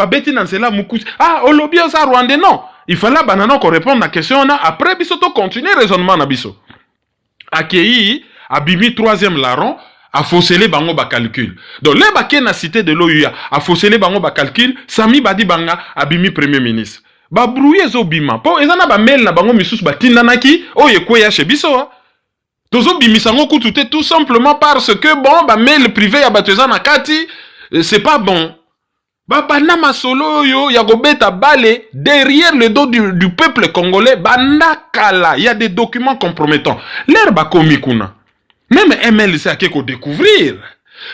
beti nansela mukusi. Olobi oza rwandais, non. Il fallait banana qu'on réponde à la question. Après, bisoto continue raisonnement na biso. Akei, abimi troisième larron, a faussé bango ba calcul. Donc, les baké na cité de l'OUA, a faussé bango ba calcul, Sami badi banga, abimi premier ministre. Ba brouillé zo bima. Po, ezana ba mail na bango misus ba tindanaki, oye kweya chez biso, tozo bimisango kutute tout simplement parce que, bon, ba mail privé ya bateza na kati, c'est pas bon. Bana masolo yo ya gobeta bale derrière le dos du peuple congolais bandakala il y a des documents compromettants l'herbe komikuna même MLC a quelque découvrir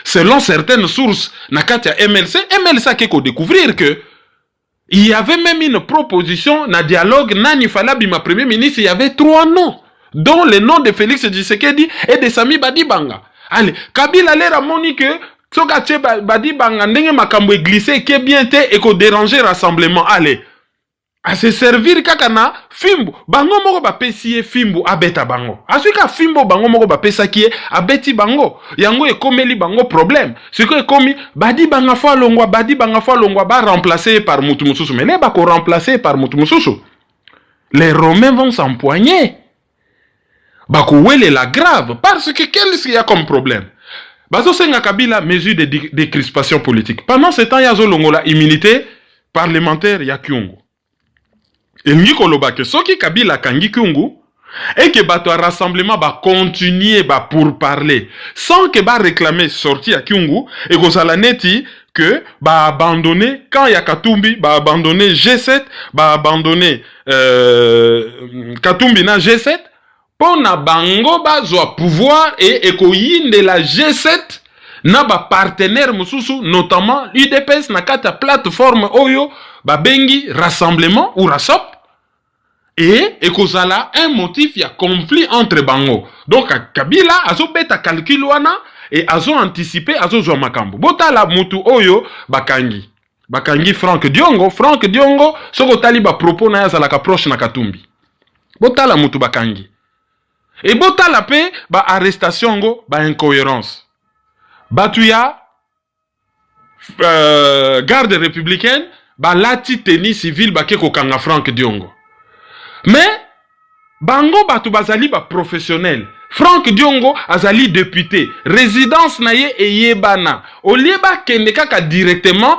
selon certaines sources nakatia MLC a quelque découvrir que il y avait même une proposition na dialogue nani falabi ma premier ministre il y avait 3 noms dont le nom de Félix Tshisekedi et de Sami Badibanga. Allez Kabila l'era monique soka tche badi banga ndenge makambo glissé qui est bien té et ko déranger rassemblement allez à se servir kaka na fimbo bango moko ba pesi fimbo abeta bango asuka fimbo bango moko ba pesa ki abeti bango yango e komeli bango problème ce que komi badi banga fa longwa ba remplacer par mutu mususu mais les ba ko remplacer par mutu mususu les romains vont s'empoigner ba ko wele la grave parce que qu'est-ce qu'il y a comme problème. Bazo senga Kabila mesure de décrispation politique. Pendant ce temps, il y a zolongola immunité parlementaire ya Kyungu. Et ngi koloba ke soki Kabila kangi Kyungu et que bato rassemblement ba continuer ba pour parler sans que ba réclamer sortie à Kyungu et que ça la neti que ba abandonner quand il y a Katumbi ba abandonner G7 ba abandonner Katumbi na G7 pona bango bazwa pouvoir et ekoyinde la G7 na ba partenaire mususu notamment UDPS na kata plateforme oyo ba bengi rassemblement ou rasop et ekozala un motif ya conflit entre bango. Donc Kabila azo beta calcul wana et azo anticiper azo zwa makambo. Botala mutu oyo bakangi Franck Diongo soko tali ba propos na yazala ka proche na Katumbi. Botala mutu bakangi. Et bota la paix, ba arrestation go, ba incohérence. Batuya, garde républicaine, ba lati tennis civil ba keko kanga Franck Diongo. Mais, bango batu bazali ba professionnel. Franck Diongo azali député. Résidence na ye eyebana. Au lieu ba kende kaka directement,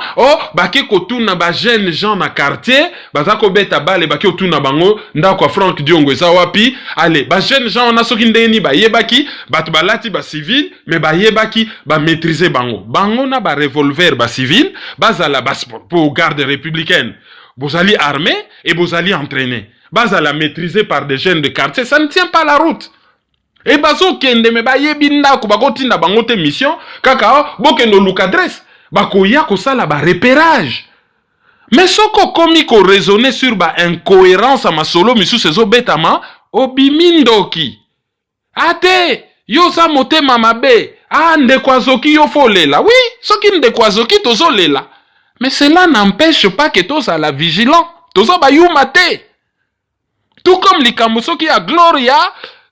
ba keko tuna ba jeune gens na quartier, bazako beta bale ba keko tuna bango ndako Franck Diongo eza wapi. Allez, ba jeune gens on a soki ndeni ba yebaki, batu balati ba civil, mais ba yebaki ba maîtriser bango. Bango na ba revolver ba civil, bazala ba pour garde républicaine. Bozali armé et bozali entraîné. Bazala maîtrisé par des jeunes de quartier, ça ne tient pas la route. Et bazo kende me ba yebi ndako bako tinda bango te mission kaka bokendo luka adresse bakoya kosala ba repérage. Mais soko komi ko raisonner sur ba incohérence à masolo misusu ezobetama obimindoki. Ate yo za motema mabe. Ah, ndekwazoki yo folela. Oui, soki ndekwazoki tozolela. Mais cela n'empêche pas que tous à la vigilant. Tozo ba yumate. Tout comme likambo soki ya Gloria,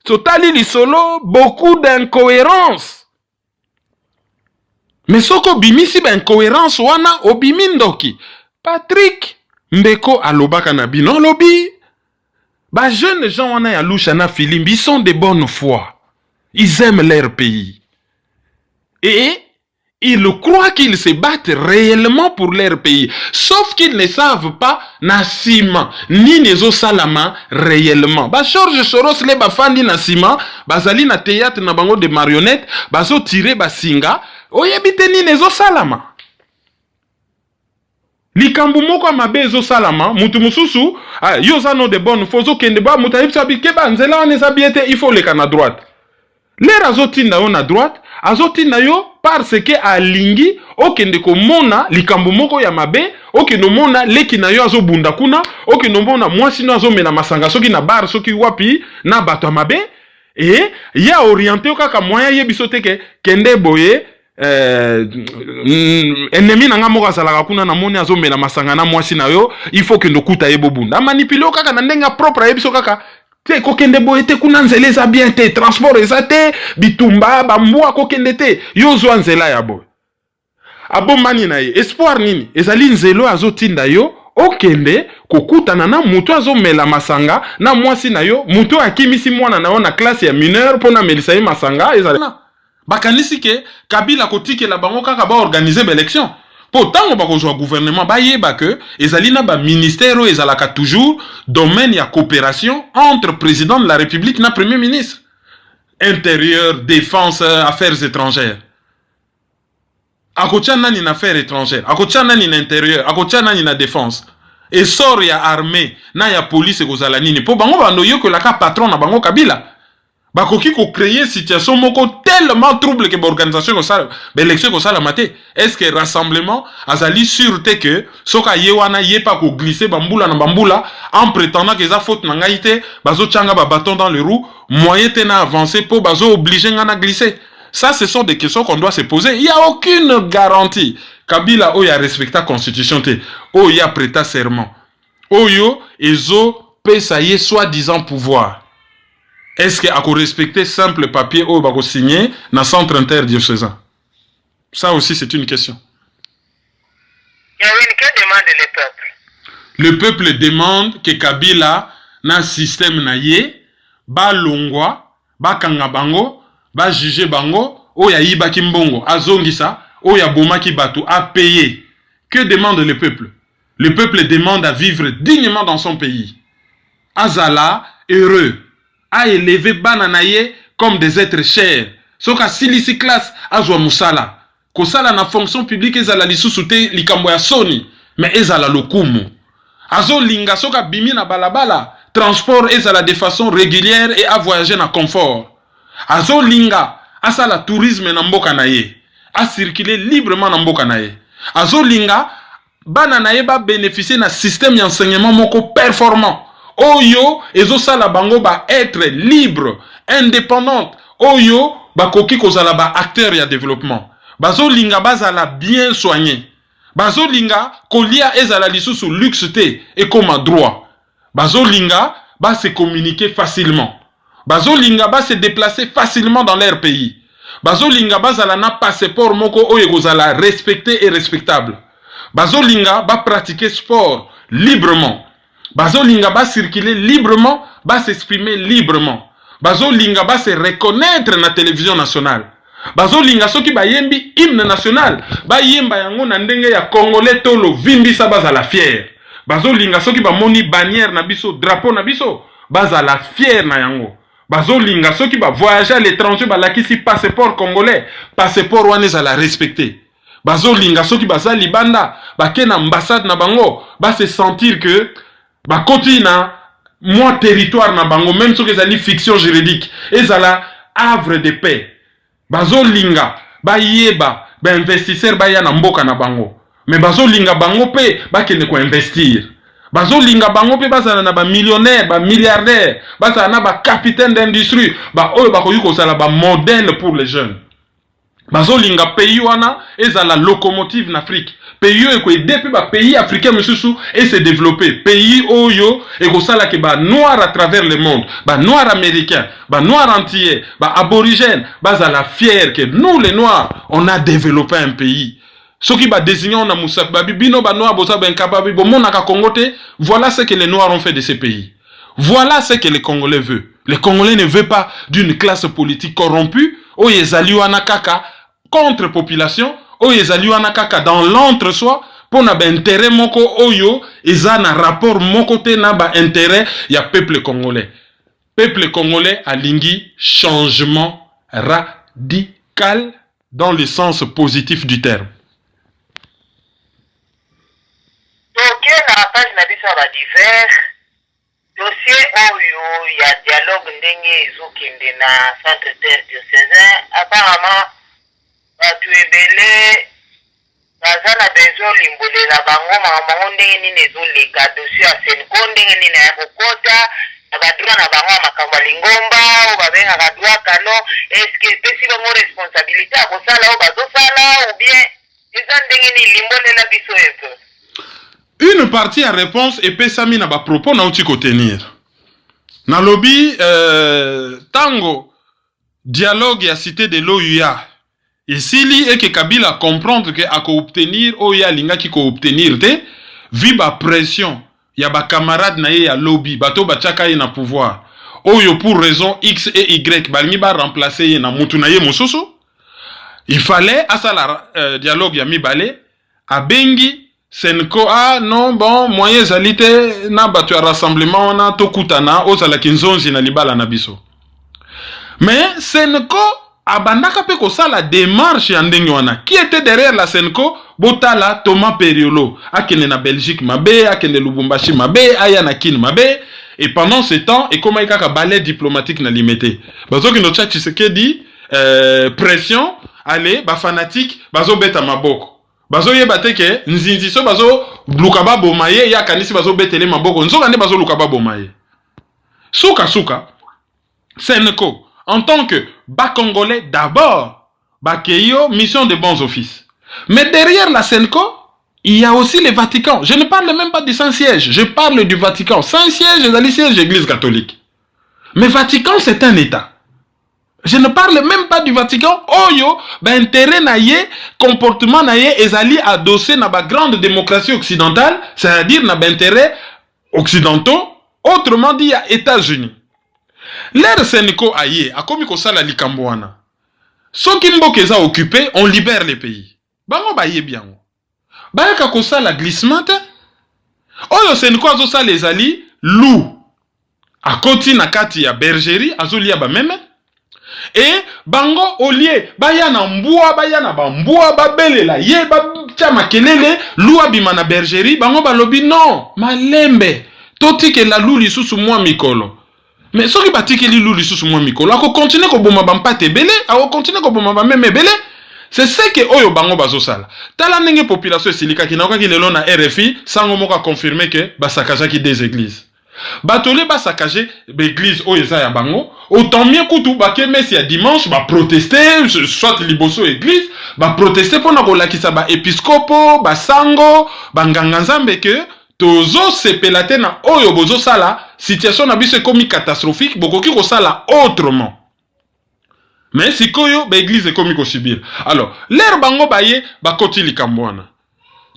totali lisolo, beaucoup d'incohérences. Mais soko bimisi ba incohérence wana obimindoki. Patrick Mbeko alobaka na bino lobi. Ba jeunes gens wana ya Lushana Filimbi, ils sont de bonne foi. Ils aiment leur pays. Et ils croient qu'ils se battent réellement pour leur pays. Sauf qu'ils ne savent pas Nassima, ni Nezo Salama réellement. Ba George Soros le bafandi Nassima, bazali na théâtre na bango de marionnettes, bazo tirer basinga, oyebite ni Nezo Salama. Likambu moko mabe Ezo Salama, mutu mususu, yoza no de bonne fozo kende ba mutayip sabi keba nzela wane sabi ete il faut le kana droite. L'air azotinda yo na droite, azotinda yo parce que alingi okende ko mona likambo moko ya mabe, okende mona leki na yo azobunda kuna, okende mona mwasi no azomena masanga soki na bar soki wapi na bato ya mabe, et ya orienté kaka moyen yebiso te ke kende boye ennemi na nga moko azalaka kuna na moni azomena masanga na mwasi na yo, il faut kende kuta ye bobunda. Manipule kaka na ndenga propre yebiso kaka te kokende boye te kuna nzela eza bien te, transport eza te, bitumba bambwa kokende te, yo zwa nzela ya boye. Abomani na ye, espoir nini? Ezali nzelo azotinda yo, okende kokutana na mutu azomela masanga na mwasi na yo, mutu akimisi mwana na yo na classe ya mineur pona melisa ye masanga, ezali bakanisi ke Kabila kotikela bango kaka ba organiser ba élection. Pourtant, on va gouvernement, ezali na ba ministère ezalaka toujours domaine ya coopération entre président de la République na premier ministre. Intérieur, défense, affaires étrangères. Akotia nani na affaires étrangères, akotia nani na intérieur, akotia nani na défense. Et sort ya armée, na ya police kozala nini. Po bango bando yo que la ka patron na bango Kabila. Bakoki ko créer situation moko tellement trouble que l'organisation ko sala l'élection ko sala maté. Est-ce que rassemblement azali sûreté que soka yewana yepa ko glisser bambula na bambula en prétendant que za faute na ngaité bazo tchanga ba bâton dans le roue moyen tena avancer pour bazo obliger ngana glisser. Ça ce sont des questions qu'on doit se poser. Il y a aucune garantie. Kabila o ya respecta constitution te. O ya prêta serment. Oyo ezo pesaye soi-disant pouvoir. Est-ce qu'il a respecté simple papier ou va signer dans le centre interdiocésain? Ça aussi, c'est une question. Il y a une que demande le peuple. Le peuple demande que Kabila, dans le système naye, ba longwa, ba kanga bango, ba juge bango, o ya iba kimbongo, azongisa, o ya boma ki batu, a payer. Que demande le peuple? Le peuple demande à vivre dignement dans son pays. Azala, heureux. A élevé bananaye comme des êtres chers. Soka silisi classe azwa musala. Kosala na fonction publique ezala lisusu te likambo ya soni, mais ezala lokumu. Azo linga soka bimi na balabala, transport ezala de façon régulière et à voyager na confort. Azo linga asala tourisme na mboka na ye, a circuler librement na mboka na ye. Azo linga bananaye ba bénéficier na système d'enseignement moko performant. Oyo, ezo sala bango ba être libre, indépendante. Oyo, ba koki kozala ba acteur ya développement. Bazo linga bazala bien soigné. Bazo linga kolia ezala lisusu luxe te et comme droit. Bazo linga ba se communiquer facilement. Bazo linga ba se déplacer facilement dans leur pays. Bazo linga bazala na passeport moko oyo kozala respecté et respectable. Bazo linga ba pratiquer sport librement. Bazo linga ba circuler librement, ba s'exprimer librement. Bazo linga ba se reconnaître na télévision nationale. Bazo linga soki ba yembi hymne national, ba yemba yango na ndenge ya congolais tolo vimbi sa baza la fière. Bazo linga soki ba moni bannière na biso, drapeau na biso, baza la fière na yango. Bazo linga soki ba voyager à l'étranger ba lakisi passeport congolais, passeport wane za la respecter. Bazo linga soki baza libanda, ba ken ambassade na bango, ba se sentir que ba koti na moi territoire na bango, même si c'est une fiction juridique, et ça la havre de paix. Bazo linga, ba yeba, ba investisseur ba ya na mboka na bango mais bazo linga bango pe ba kene ko investir bazo linga bango pe bazala na ba millionnaire ba milliardaire bazala na ba capitaine d'industrie ba oyo ba ko yuko sala ba modèle pour les jeunes bazo linga pays wana ezala locomotive en Afrique pays oyo ko aider pe ba pays africain mususu et se développer pays oyo e ko sala ke ba noir à travers le monde ba noir américain ba noir antillais ba aborigène bazala fier que nous les noirs on a développé un pays ce qui va désigner on a Moussa Babino ba noir bosa ben capable bo monaka Congoté voilà ce que les noirs ont fait de ces pays voilà ce que les Congolais veulent les Congolais ne veulent pas d'une classe politique corrompue oyo ezali wana kaka contre population oyo ezali wana kaka dans l'entre-soi pour na ba intérêt moko oyo eza na rapport moko te na ba intérêt ya peuple congolais alingi changement radical dans le sens positif du terme. Donc la page na biso ba divers dossier oyo ya dialogue ndenge ezokende na centre terre diocésain apparemment batu ebele baza na besoin limbolela bango makambo ndenge nini ezoleka dossier ya senko ndenge nini ya kokota na badroit na bango ya makambo ya lingomba oyo babengaka droit canon eske epesi bango responsabilité ya kosala oyo bazosala ou bien eza ndenge nini limbolela biso epe. Une partie à réponse et pesami na ba propos na uti ko tenir. Na lobby tango dialogue ya cité de l'OUA. Ici li et que Kabila comprendre que a ko obtenir oya linga ki ko obtenir te vi ba pression ya ba camarade na ye ya lobby bato ba chaka ye na pouvoir. Oyo pour raison X et Y balingi ba remplacer ye na mutu na ye mosusu. Il fallait à ça la dialogue ya mibale a bengi Senko non bon moyen zalité na batu ya rassemblement na tokutana ozala kinzonzi na libala na biso mais Senko abandaka pe ko sala démarche ya ndenge wana qui était derrière la Senko botala Thomas Periolo akende na Belgique mabe akende Lubumbashi mabe aya na Kin mabe et pendant ce temps et comme kaka balai diplomatique na limité bazo ki no chat Tshisekedi pression allez ba fanatique bazo beta maboko bazo yeba te ke nzinzi so bazo lukaba bomaye ya kanisi bazo betele maboko nzoka nde bazo lukaba bomaye suka Senko en tant que bas congolais d'abord bakeyo mission de bons offices mais derrière la Senko il y a aussi le Vatican. Je ne parle même pas du Saint-Siège, je parle du Vatican. Saint-Siège est le siège de l'Église catholique, mais Vatican c'est un état. Je ne parle même pas du Vatican. Oyo, ben intérêt na ye, comportement na ye, ezali adossé na ba grande démocratie occidentale, c'est-à-dire na ben intérêt occidentaux, autrement dit à États-Unis. L'air Senko aye, a komi ko sala likambo wana. Soki mboka eza occupé, on libère les pays. Bango ba ye bien. Ba ka ko sala glissement te. Oyo Senko azo sala ezali lou. A koti na kati ya bergerie, azo lia ba meme. Et bango olie baya na mbua baya na bambua babelela ye ba chama kelele lua bima na bergerie bango balobi non malembe totike la luli susu mwa mikolo mais soki batike li luli susu mwa mikolo ako continuer ko boma bampate belé ako continuer ko boma bameme belé c'est ce que oyo bango bazosala tala ndenge population silika ki na okaki lelo na RFI sango moko confirmer que basakaja ki des églises batole basakaje l'église oyo ya bango autant mieux kutu bake mesi ya dimanche ba protester soit liboso église ba protester pona ko lakisa ba épiscopo ba sango ba nganga nzambe que tozo sepelate na oyo bozo sala situation na biso comme catastrophique bokoki ko sala autrement mais si koyo ba église comme ko subir alors l'air bango baye ba koti likambwana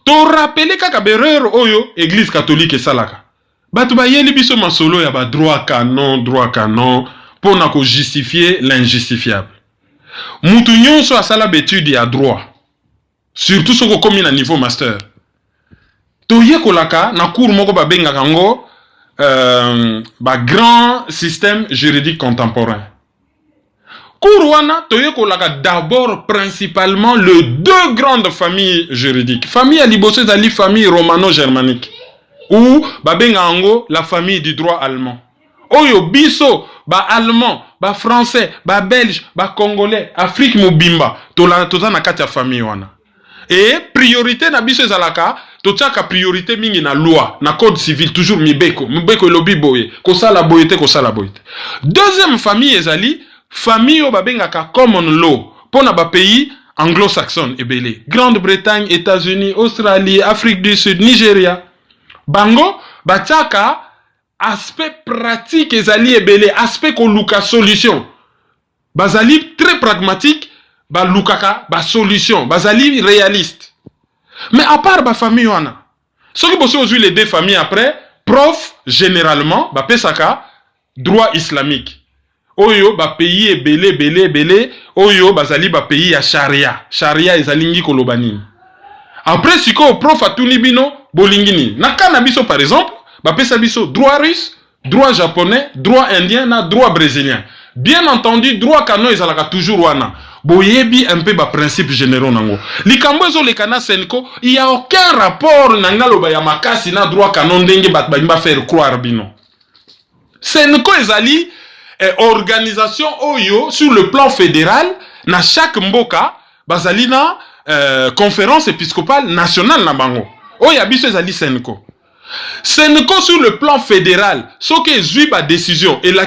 to rappeler kaka berero oyo église catholique salaka batu ba yeli biso masolo ya ba droit canon pour na ko justifier l'injustifiable. Mutu nyonso asala betude ya droit. Surtout soko komi na niveau master. To yekolaka na cours moko ba benga kango ba grand système juridique contemporain. Cours wana to yekolaka d'abord principalement les deux grandes familles juridiques. Famille ya liboso ezali famille romano-germanique. Ou babenga ango la famille du droit allemand. oyo biso ba allemand ba français ba belge ba congolais Afrique mobimba toza na kati ya famille wana. Et priorité na biso ezalaka totiaka priorité mingi na loi na code civil toujours mibeko elobi boye kosala boye te kosala boye te. Deuxième famille ezali famille oyo babengaka common law pona ba pays anglo-saxon ebele, Grande-Bretagne, États-Unis, Australie, Afrique du Sud, Nigeria. Bango batiaka aspect pratique ezali ebele, aspect koluka solution. Bazali très pragmatique, ba lukaka ba solution, bazali réaliste. Mais à part ba famille wana, ceux qui bossent aujourd'hui les deux familles après, prof généralement ba pesaka droit islamique. Oyo ba pays ebele, oyo bazali ba pays ya sharia ezalingi kolobani. Après siko prof atuni bino bolingini. Na cannabis par exemple, ba pesa biso droit russe, droit japonais, droit indien na droit brésilien. Bien entendu, droit canon ezalaka toujours wana. Boyebi un peu ba principe généraux nango. Likambo ezo le kana senko, il y a aucun rapport nangalo ba ya makasi na droit canon ndenge ba faire croire bino. Senko ezali organisation oyo sur le plan fédéral na chaque mboka bazali na conférence épiscopale nationale na bango. Oya biso ezali Senko. Senko sur le plan fédéral, soki ezui ba décision et la